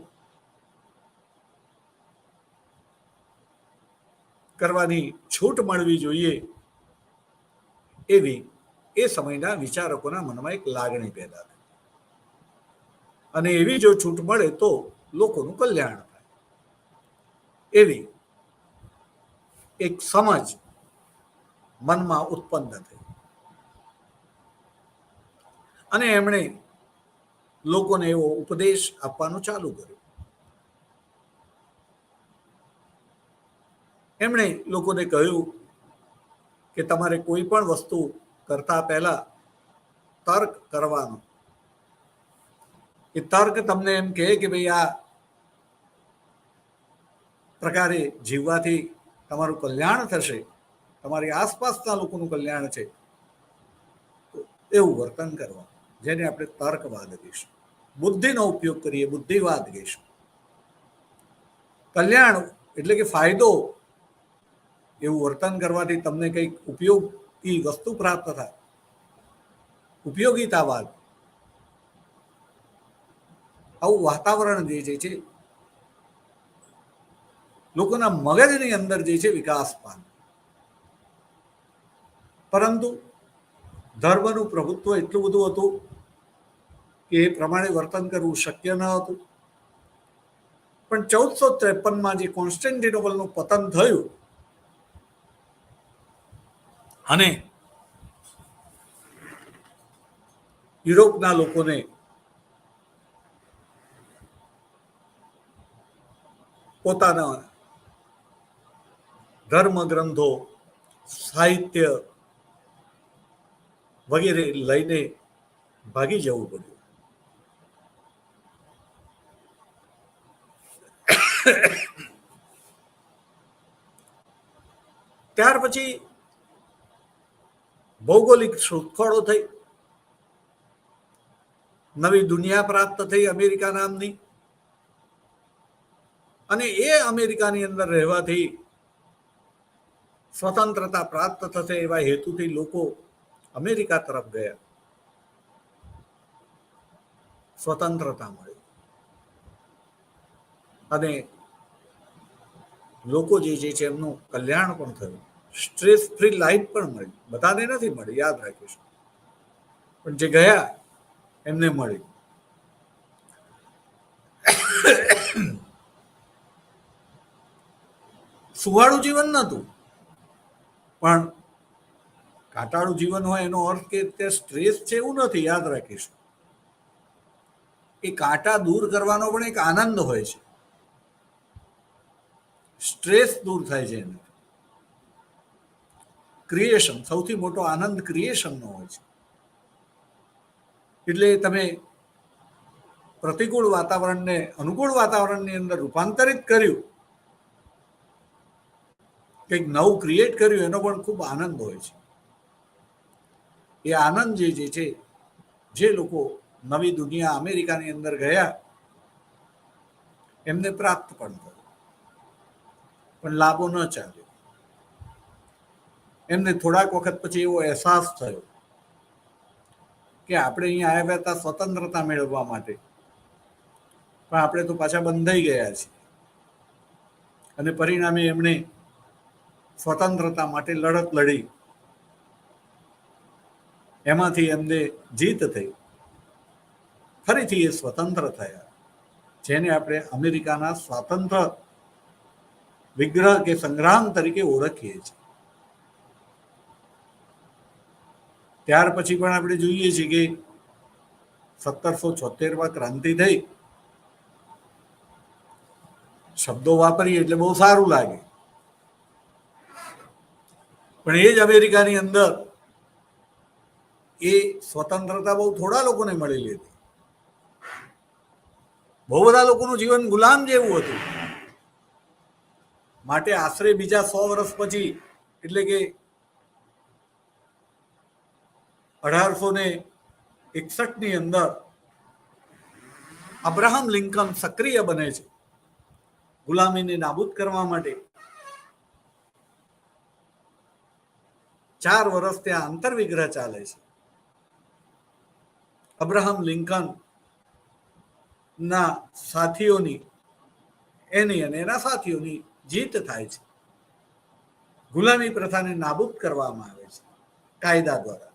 કરવાની છૂટ મળવી જોઈએ એવી એ સમયના વિચારકોના મનમાં એક લાગણી પેદા થઈ. અને એવી જો છૂટ મળે તો લોકોનું કલ્યાણ થાય એવી એક સમજ મનમાં ઉત્પન્ન થઈ. અને એમણે લોકોને એવો ઉપદેશ આપવાનું ચાલુ કર્યું. એમણે લોકોને કહ્યું કે તમારે કોઈ પણ વસ્તુ કરતા પહેલા તર્ક કરવાનો. એ તર્ક તમને એમ કહે કે ભાઈ આ પ્રકારે જીવવાથી તમારું કલ્યાણ થશે, તમારી આસપાસના લોકોનું કલ્યાણ છે, એવું વર્તન કરવા, જેને આપણે તર્કવાદ કહીશું. બુદ્ધિનો ઉપયોગ કરીએ, બુદ્ધિવાદ કહીશું. કલ્યાણ એટલે કે ફાયદો, એવું વર્તન કરવાથી તમને કંઈક ઉપયોગી વસ્તુ પ્રાપ્ત થાય, ઉપયોગિતાવાદ. આવું વાતાવરણ જે છે લોકોના મગજની અંદર જે છે વિકાસ પામે. પરંતુ ધર્મનું પ્રભુત્વ એટલું બધું હતું કે એ પ્રમાણે વર્તન કરવું શક્ય ન હતું. પણ 1453માં જે કોન્સ્ટેન્ટિનોપલનું પતન થયું અને યુરોપના લોકોને પોતાના ધર્મ ગ્રંથો સાહિત્ય વગેરે લઈને ભાગી જવું પડ્યું. ત્યાર પછી ભૌગોલિક શોધખોળો થઈ, નવી દુનિયા પ્રાપ્ત થઈ અમેરિકા નામની, અને એ અમેરિકાની અંદર રહેવાથી સ્વતંત્રતા પ્રાપ્ત થશે એવા હેતુથી લોકો અમેરિકા તરફ ગયા. સ્વતંત્રતા મળી અને લોકો જે છે એમનું કલ્યાણ પણ થયું, સ્ટ્રેસ ફ્રી લાઈફ પણ મળી. બધાને નથી મળી, યાદ રાખીશું, પણ જે ગયા એમને મળી. સુવાળું જીવન નહોતું, પણ કાંટાળું જીવન હોય એનો અર્થ કે તે સ્ટ્રેસ છે એવું નથી, યાદ રાખીશું. એ કાંટા દૂર કરવાનો પણ એક આનંદ હોય છે, સ્ટ્રેસ દૂર થાય છે એને. ક્રિએશન, સૌથી મોટો આનંદ ક્રિએશનનો હોય છે. એટલે તમે પ્રતિકૂળ વાતાવરણને અનુકૂળ વાતાવરણની અંદર રૂપાંતરિત કર્યું, કંઈક નવું ક્રિએટ કર્યું, એનો પણ ખૂબ આનંદ હોય છે. એ આનંદ જે છે, જે લોકો નવી દુનિયા અમેરિકાની અંદર ગયા એમને પ્રાપ્ત પણ થયો, પણ લાભો ન ચાલ્યો. એમને થોડાક વખત પછી એવો અહેસાસ થયો કે આપણે અહીંયા આવ્યા હતા સ્વતંત્રતા મેળવવા માટે, પણ આપણે તો પાછા બંધાઈ ગયા છીએ. અને પરિણામે એમણે સ્વતંત્રતા માટે લડત લડી, એમાંથી એમને જીત થઈ, ફરીથી એ સ્વતંત્ર થયા, જેને આપણે અમેરિકાના સ્વાતંત્ર્ય વિગ્રહ કે સંગ્રામ તરીકે ઓળખીએ છીએ. ત્યાર પછી પણ આપણે જોઈએ છીએ કે 1776માં ક્રાંતિ થઈ. શબ્દો વાપરીએ એટલે બહુ સારું લાગે, પણ એ જ અમેરિકાની અંદર એ સ્વતંત્રતા બહુ થોડા લોકોને મળેલી હતી. બહુ બધા લોકોનું જીવન ગુલામ જેવું હતું. માટે આશરે બીજા 100 વર્ષ પછી, એટલે કે 1861ની અંદર અબ્રાહમ લિંકન સક્રિય બને છે ગુલામીને નાબૂદ કરવા માટે. 4 વર્ષ ત્યાં આંતરવિગ્રહ ચાલે છે. અબ્રાહમ લિંકન ના સાથીઓની, એની અને એના સાથીઓની જીત થાય છે. ગુલામી પ્રથાને નાબૂદ કરવામાં આવે છે કાયદા દ્વારા,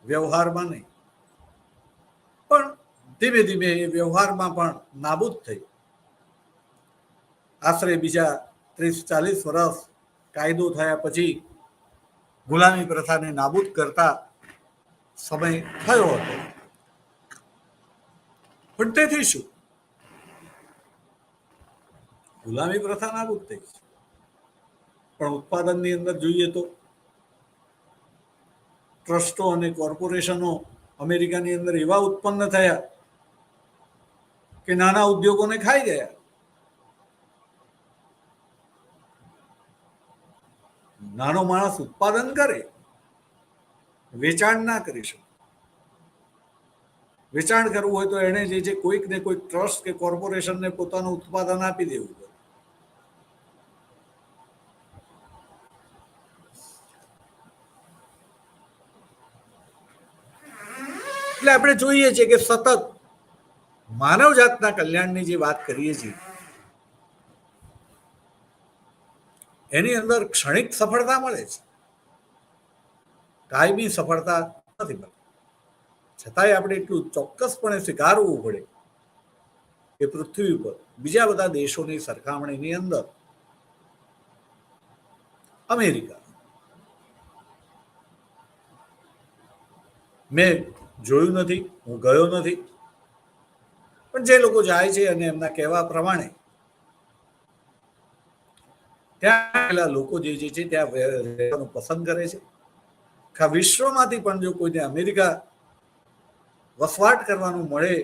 વ્યવહારમાં નહીં. પણ ધીમે ધીમે એ વ્યવહારમાં પણ નાબૂદ થઈ. આશરે બીજા 30-40 વર્ષ કાયદો થયા પછી ગુલામી પ્રથાને નાબૂદ કરતા સમય થયો હતો. પણ તેથી શું? ગુલામી પ્રથા નાબૂદ થઈ, પણ ઉત્પાદનની અંદર જોઈએ તો ટ્રસ્ટો અને કોર્પોરેશનો અમેરિકાની અંદર એવા ઉત્પન્ન થયા કે નાના ઉદ્યોગોને ખાઈ ગયા. નાનો માણસ ઉત્પાદન કરે, વેચાણ ના કરી શકે. વેચાણ કરવું હોય તો એને જે છે કોઈક ને કોઈક ટ્રસ્ટ કે કોર્પોરેશનને પોતાનું ઉત્પાદન આપી દેવું પડે. એટલે આપણે જોઈએ છીએ કે સતત માનવ જાતના કલ્યાણની જે વાત કરીએ છીએ એની અંદર ક્ષણિક સફળતા મળે છે, કાયમી સફળતા નથી મળતી. છતાંય આપણે એટલું ચોક્કસપણે સ્વીકારવું પડે કે પૃથ્વી ઉપર બીજા બધા દેશોની સરખામણીની અંદર અમેરિકા, મેં જોયું નથી, હું ગયો નથી, પણ જે લોકો જાય છે અને એમના કહેવા પ્રમાણે ત્યાં લોકો જે છે ત્યાં રહેવાનું પસંદ કરે છે. વિશ્વમાંથી પણ જો કોઈને અમેરિકા વસવાટ કરવાનું મળે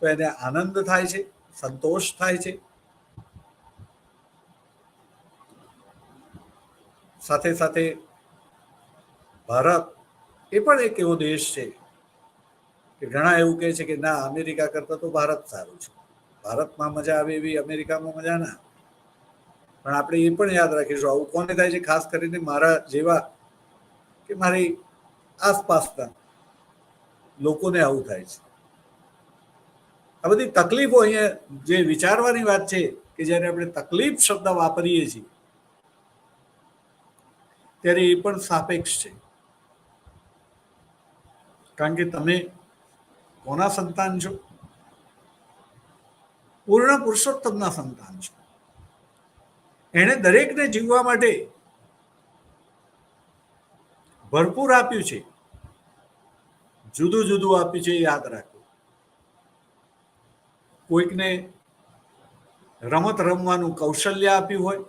તો એને આનંદ થાય છે, સંતોષ થાય છે. સાથે સાથે ભારત એ પણ એક એવો દેશ છે કે ઘણા એવું કહે છે કે ના, અમેરિકા કરતા તો ભારત સારું છે, ભારતમાં મજા આવે એવી અમેરિકામાં મજા ના. પણ આપણે એ પણ યાદ રાખીશું, આવું કોને થાય છે? ખાસ કરીને મારા જેવા કે મારી આસપાસના લોકોને આવું થાય છે. આ બધી તકલીફો અહીંયા જે વિચારવાની વાત છે કે જ્યારે આપણે તકલીફ શબ્દ વાપરીએ છીએ ત્યારે એ પણ સાપેક્ષ છે. કારણ કે તમે કોના સંતાન છો? પૂર્ણ પુરુષોત્તમના સંતાન છો. એણે દરેકને જીવવા માટે ભરપૂર આપ્યું છે, જુદું જુદું આપ્યું છે. યાદ રાખો, કોઈકને રમત રમવાનું કૌશલ્ય આપ્યું હોય,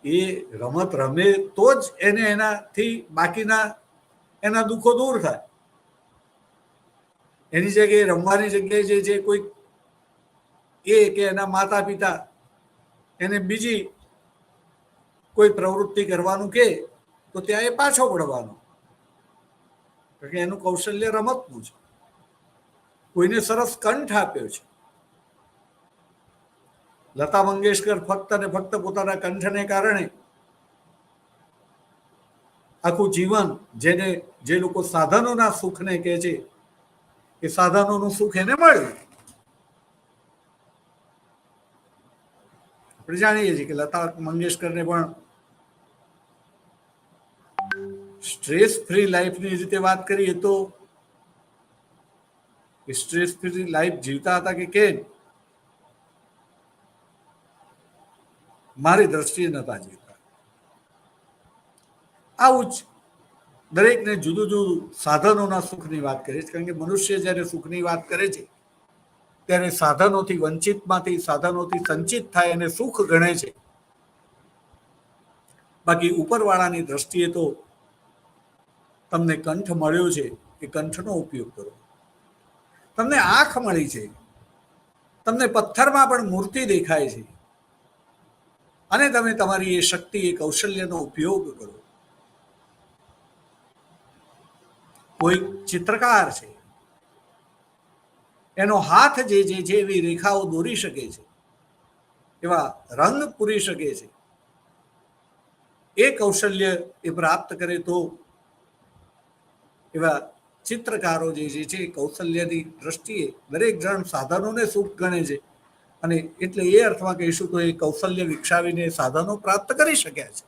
એ રમત રમે તો જ એને એનાથી બાકીના એના દુઃખો દૂર થાય. એની જગ્યાએ રમવાની જગ્યાએ જે છે કોઈ એ કે એના માતા પિતા એને બીજી કોઈ પ્રવૃત્તિ કરવાનું કે તો ત્યાં એ પાછો પડવાનો, કારણ કે એનું કૌશલ્ય રમતનું છે. કોઈને સરસ કંઠ આપ્યો છે. લતા મંગેશકર ફક્ત ને ફક્ત પોતાના કંઠને કારણે આખું જીવન, જેને જે લોકો સાધનોના સુખને કહે છે, એ સાધનોનું સુખ એને મળ્યું. આપણે જાણીએ છીએ કે લતા મંગેશકરને પણ સ્ટ્રેસ ફ્રી લાઈફની રીતે વાત કરીએ તો સ્ટ્રેસ ફ્રી લાઈફ જીવતા હતા કે કેમ? મારી દ્રષ્ટિએ નતા જીવતા. આવું જ દરેકને જુદું જુદું સાધનોના સુખની વાત કરે છે. કારણ કે મનુષ્ય જ્યારે સુખની વાત કરે છે ત્યારે સાધનોથી વંચિતમાંથી સાધનોથી સંચિત થાય અને સુખ ગણે છે. બાકી ઉપરવાળાની દ્રષ્ટિએ તો તમને કંઠ મળ્યો છે, એ કંઠનો ઉપયોગ કરો. તમને આંખ મળી છે, તમને પથ્થરમાં પણ મૂર્તિ દેખાય છે, અને તમે તમારી એ શક્તિ, એ કૌશલ્યનો ઉપયોગ કરો. કોઈ ચિત્રકાર છે, એનો હાથ જે છે એવી રેખાઓ દોરી શકે છે, એવા રંગ પૂરી શકે છે. એ કૌશલ્ય એ પ્રાપ્ત કરે તો એવા ચિત્રકારો જે છે કૌશલ્યની દ્રષ્ટિએ દરેક જણ સાધનોને સુખ ગણે છે, અને એટલે એ અર્થમાં કહીશું તો એ કૌશલ્ય વિકસાવીને સાધનો પ્રાપ્ત કરી શક્યા છે.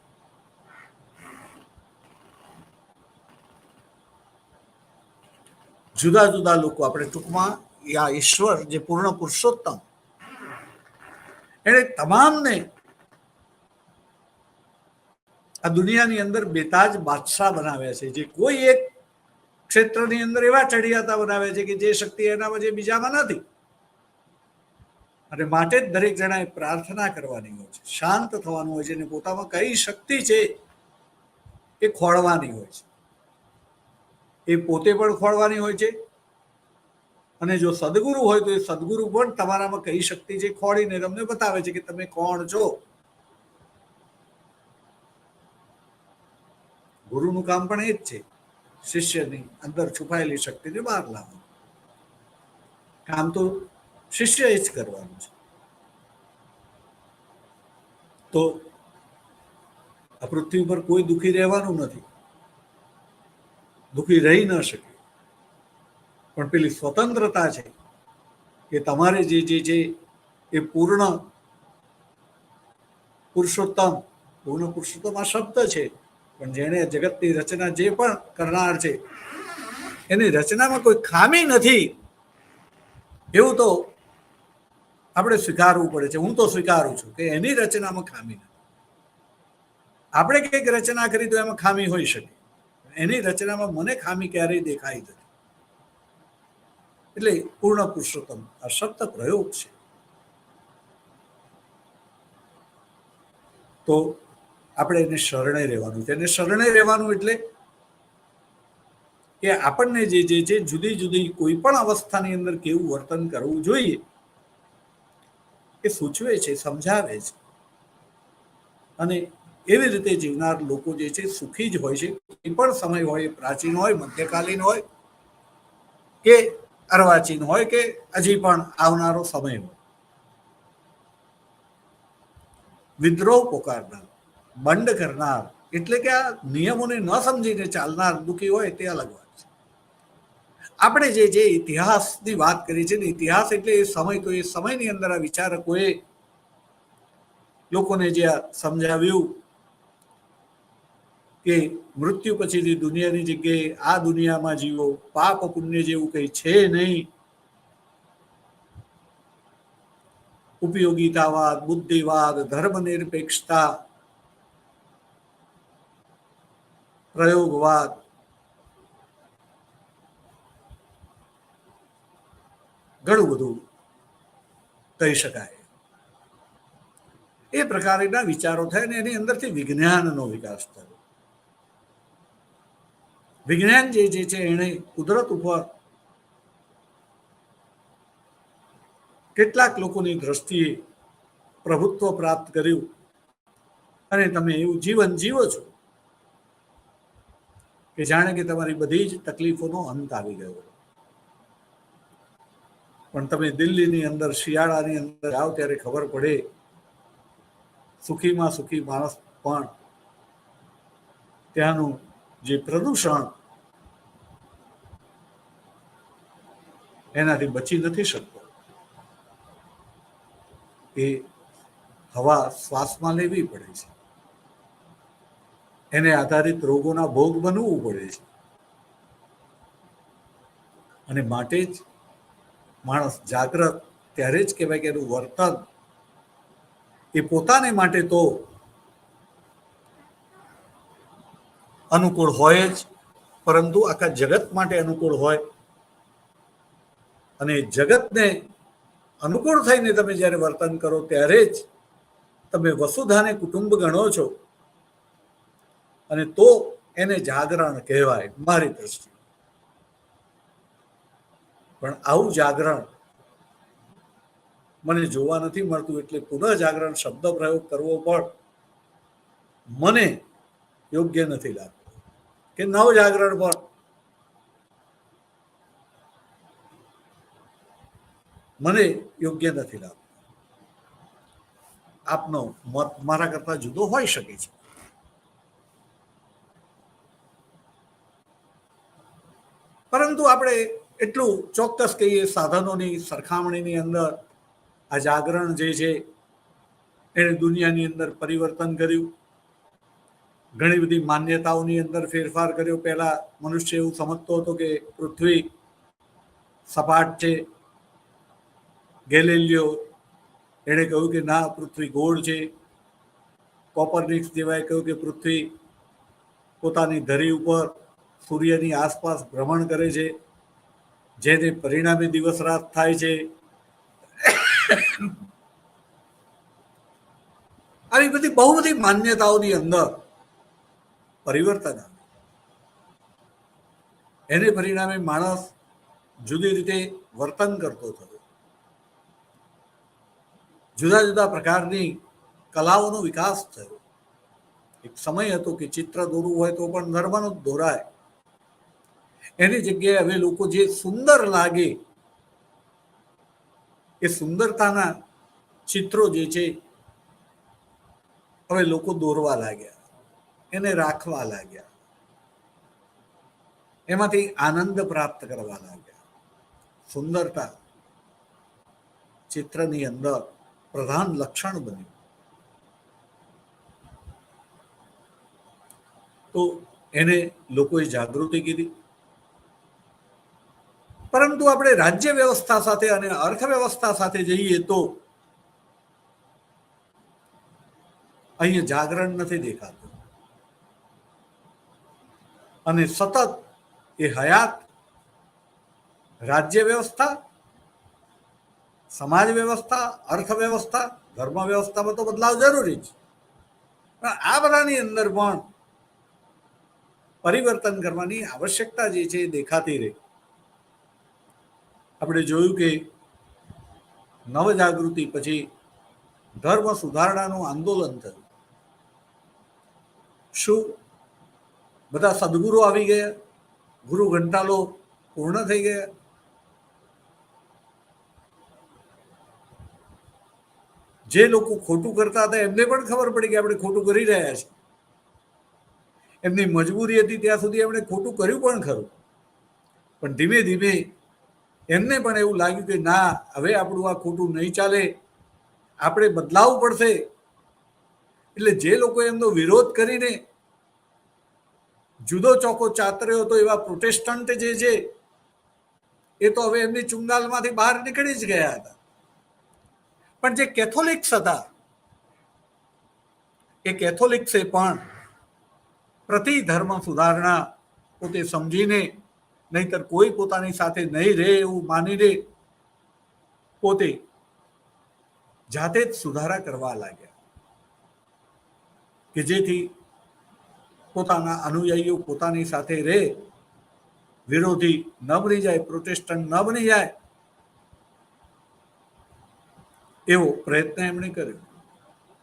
જુદા જુદા લોકો, આપણે ટૂંકમાં આ ઈશ્વર જે પૂર્ણ પુરુષોત્તમ, એને તમામને આ દુનિયાની અંદર બેતાજ બાદશાહ બનાવ્યા છે. જે કોઈ એક ક્ષેત્રની અંદર એવા ચડિયાતા બનાવે છે કે જે શક્તિ એનામાં જે બીજામાં નથી. અને માટે જ દરેક જણાએ પ્રાર્થના કરવાની હોય છે, શાંત થવાનું હોય છે, અને પોતામાં કઈ શક્તિ છે એ ખોળવાની હોય છે. એ પોતે પણ ખોળવાની હોય છે, અને જો સદગુરુ હોય તો એ સદગુરુ પણ તમારામાં કઈ શક્તિ છે ખોળીને તમને બતાવે છે કે તમે કોણ છો. ગુરુનું કામ પણ એ જ છે, શિષ્યની અંદર છુપાયેલી શક્તિને બહાર લાવવાનું કામ તો શિષ્ય એ જ કરવાનું છે. તો આ પૃથ્વી પર કોઈ દુઃખી રહેવાનું નથી, દુઃખી રહી ન શકે. પણ પેલી સ્વતંત્રતા છે કે તમારે જે છે એ પૂર્ણ પુરુષોત્તમ આ શબ્દ છે, પણ જેણે જગતની રચના જે પણ કરનાર છે એની રચનામાં કોઈ ખામી નથી, એવું તો આપણે સ્વીકારવું પડે છે. હું તો સ્વીકારું છું કે એની રચનામાં ખામી નથી. આપણે કંઈક રચના કરી તો એમાં ખામી હોઈ શકે, એની રચનામાં મને ખામી ક્યારેય દેખાઈ નથી. એટલે પૂર્ણ પુરુષોત્તમ આ શબ્દ પ્રયોગ છે. તો આપણે એને શરણે રહેવાનું છે. એને શરણે રહેવાનું એટલે કે આપણને જે જુદી જુદી કોઈ પણ અવસ્થાની અંદર કેવું વર્તન કરવું જોઈએ એ સૂચવે છે, સમજાવે છે. અને એવી રીતે જીવનાર લોકો જે છે સુખી જ હોય છે. કોઈ પણ સમય હોય, પ્રાચીન હોય, મધ્યકાલીન હોય કે અર્વાચીન હોય કે હજી પણ આવનારો સમય હોય. વિદ્રોહ પોકારનાર, બંડ કરનાર એટલે કે આ નિયમોને ન સમજીને ચાલનાર દુઃખી હોય તે અલગ વાત છે. આપણે જે ઇતિહાસની વાત કરી છે ને, ઇતિહાસ એટલે એ સમય, તો એ સમયની અંદર આ વિચારકોએ લોકોને જે સમજાવ્યું કે મૃત્યુ પછીની દુનિયાની જગ્યાએ આ દુનિયામાં જીવો, પાપ પુણ્ય જેવું કંઈ છે નહીં, ઉપયોગિતાવાદ, બુદ્ધિવાદ, ધર્મનિરપેક્ષતા, પ્રયોગવાદ, ઘણું બધું કહી શકાય. એ પ્રકારના વિચારો થાય ને એની અંદરથી વિજ્ઞાનનો વિકાસ થયો. વિજ્ઞાન જે છે એને કુદરત ઉપર કેટલાક લોકોની દ્રષ્ટિએ પ્રભુત્વ પ્રાપ્ત કર્યું અને તમે એવું જીવન જીવો છો કે જાણે કે તમારી બધી જ તકલીફોનો અંત આવી ગયો. પણ તમે દિલ્હીની અંદર શિયાળાની અંદર જાઓ ત્યારે ખબર પડે સુખીમાં સુખી માણસ પણ ત્યાંનું જે પ્રદૂષણ એનાથી બચી નથી શકતો. એ હવા શ્વાસમાં લેવી પડે છે, એને આધારિત રોગોના ભોગ બનવું પડે છે. અને માટે જ માણસ જાગ્રત ત્યારે જ કહેવાય કે એનું વર્તન એ પોતાને માટે તો અનુકૂળ હોય જ, પરંતુ આખા જગત માટે અનુકૂળ હોય. અને જગતને અનુકૂળ થઈને તમે જ્યારે વર્તન કરો ત્યારે જ તમે વસુધાને કુટુંબ ગણો છો, અને તો એને જાગરણ કહેવાય મારી દ્રષ્ટિએ. પણ આવું જાગરણ મને જોવા નથી મળતું, એટલે પુનઃ જાગરણ શબ્દ પ્રયોગ કરવો પણ મને યોગ્ય નથી લાગતો, કે નવ જાગરણ પણ મને યોગ્ય નથી લાગતું. આપનો મત મારા કરતા જુદો હોઈ શકે છે, પરંતુ આપણે એટલું ચોક્કસ કહીએ સાધનોની સરખામણીની અંદર આ જાગરણ જે છે એને દુનિયાની અંદર પરિવર્તન કર્યું. ઘણી બધી માન્યતાઓની અંદર ફેરફાર કર્યો. પહેલા મનુષ્ય એવું સમજતો હતો કે પૃથ્વી સપાટ છે. ગેલેલિયો એણે કહ્યું કે ના, પૃથ્વી ગોળ છે. કોપરનિક્સ જેવાએ કહ્યું કે પૃથ્વી પોતાની ધરી ઉપર સૂર્યની આસપાસ ભ્રમણ કરે છે, જેને પરિણામે દિવસ રાત થાય છે. આવી બધી બહુ બધી માન્યતાઓની અંદર પરિવર્તન આવે. એને પરિણામે માણસ જુદી રીતે વર્તન કરતો થયો. જુદા જુદા પ્રકારની કલાઓનો વિકાસ થયો. એક સમય હતો કે ચિત્ર દોરવું હોય તો પણ ધર્મનું જ દોરાય. એની જગ્યાએ હવે લોકો જે સુંદર લાગે એ સુંદરતાના ચિત્રો જે છે હવે લોકો દોરવા લાગ્યા, એને રાખવા લાગ્યા, એમાંથી આનંદ પ્રાપ્ત કરવા લાગ્યા. સુંદરતા ચિત્રની અંદર પ્રધાન લક્ષણ બન્યું. તો એને લોકોએ જાગૃતિ કીધી. પરંતુ આપણે રાજ્ય વ્યવસ્થા સાથે અને અર્થવ્યવસ્થા સાથે જઈએ તો અહીંયા જાગરણ નથી દેખાતું, અને સતત એ હયાત રાજ્ય વ્યવસ્થા, સમાજ વ્યવસ્થા, અર્થવ્યવસ્થા, ધર્મ વ્યવસ્થામાં તો બદલાવ જરૂરી છે. પણ આ બધાની અંદર પણ પરિવર્તન કરવાની આવશ્યકતા જે છે એ દેખાતી રહી. આપણે જોયું કે નવજાગૃતિ પછી ધર્મ સુધારણાનું આંદોલન થયું. શું બધા સદગુરુ આવી ગયા? ગુરુ ઘંટાલો પૂર્ણ થઈ ગયા? જે લોકો ખોટું કરતા હતા એમને પણ ખબર પડી કે આપણે ખોટું કરી રહ્યા છીએ. એમની મજબૂરી હતી ત્યાં સુધી એમણે ખોટું કર્યું પણ ખરું, પણ ધીમે ધીમે એમને પણ એવું લાગ્યું કે ના, હવે આપણું આ ખોટું નહીં ચાલે, આપણે બદલાવવું પડશે. એટલે જે લોકો એમનો વિરોધ કરીને જુદો ચોકો ચાતર્યો હતો એવા પ્રોટેસ્ટન્ટ જે છે એ તો હવે એમની ચુંગાલમાંથી બહાર નીકળી જ ગયા હતા. પણ જે કેથોલિક્સ હતા એ કેથોલિક્સે પણ પ્રતિ ધર્મ સુધારણા પોતે સમજીને, નહીતર કોઈ પોતાની સાથે નહીં રહે એવું માનીને પોતે જાતે જ સુધારા કરવા લાગ્યા કે જેથી પોતાના અનુયાયીઓ પોતાની સાથે રહે, વિરોધી ન બની જાય, પ્રોટેસ્ટન્ટ ન બની જાય, એવો પ્રયત્ન એમણે કર્યો.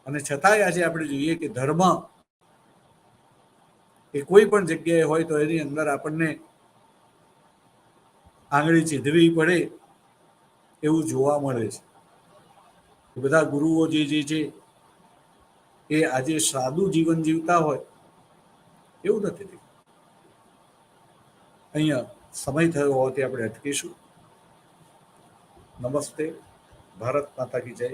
અને છતાંય આજે આપણે જોઈએ કે ધર્મ એ કોઈ પણ જગ્યાએ હોય તો એની અંદર આપણને આંગળી ચીંધવી પડે એવું જોવા મળે છે. બધા ગુરુઓ જે છે એ આજે સાદું જીવન જીવતા હોય એવું નથી. અહીંયા સમય થયો હોવાથી આપણે અટકીશું. નમસ્તે. ભારત માતા કી જય.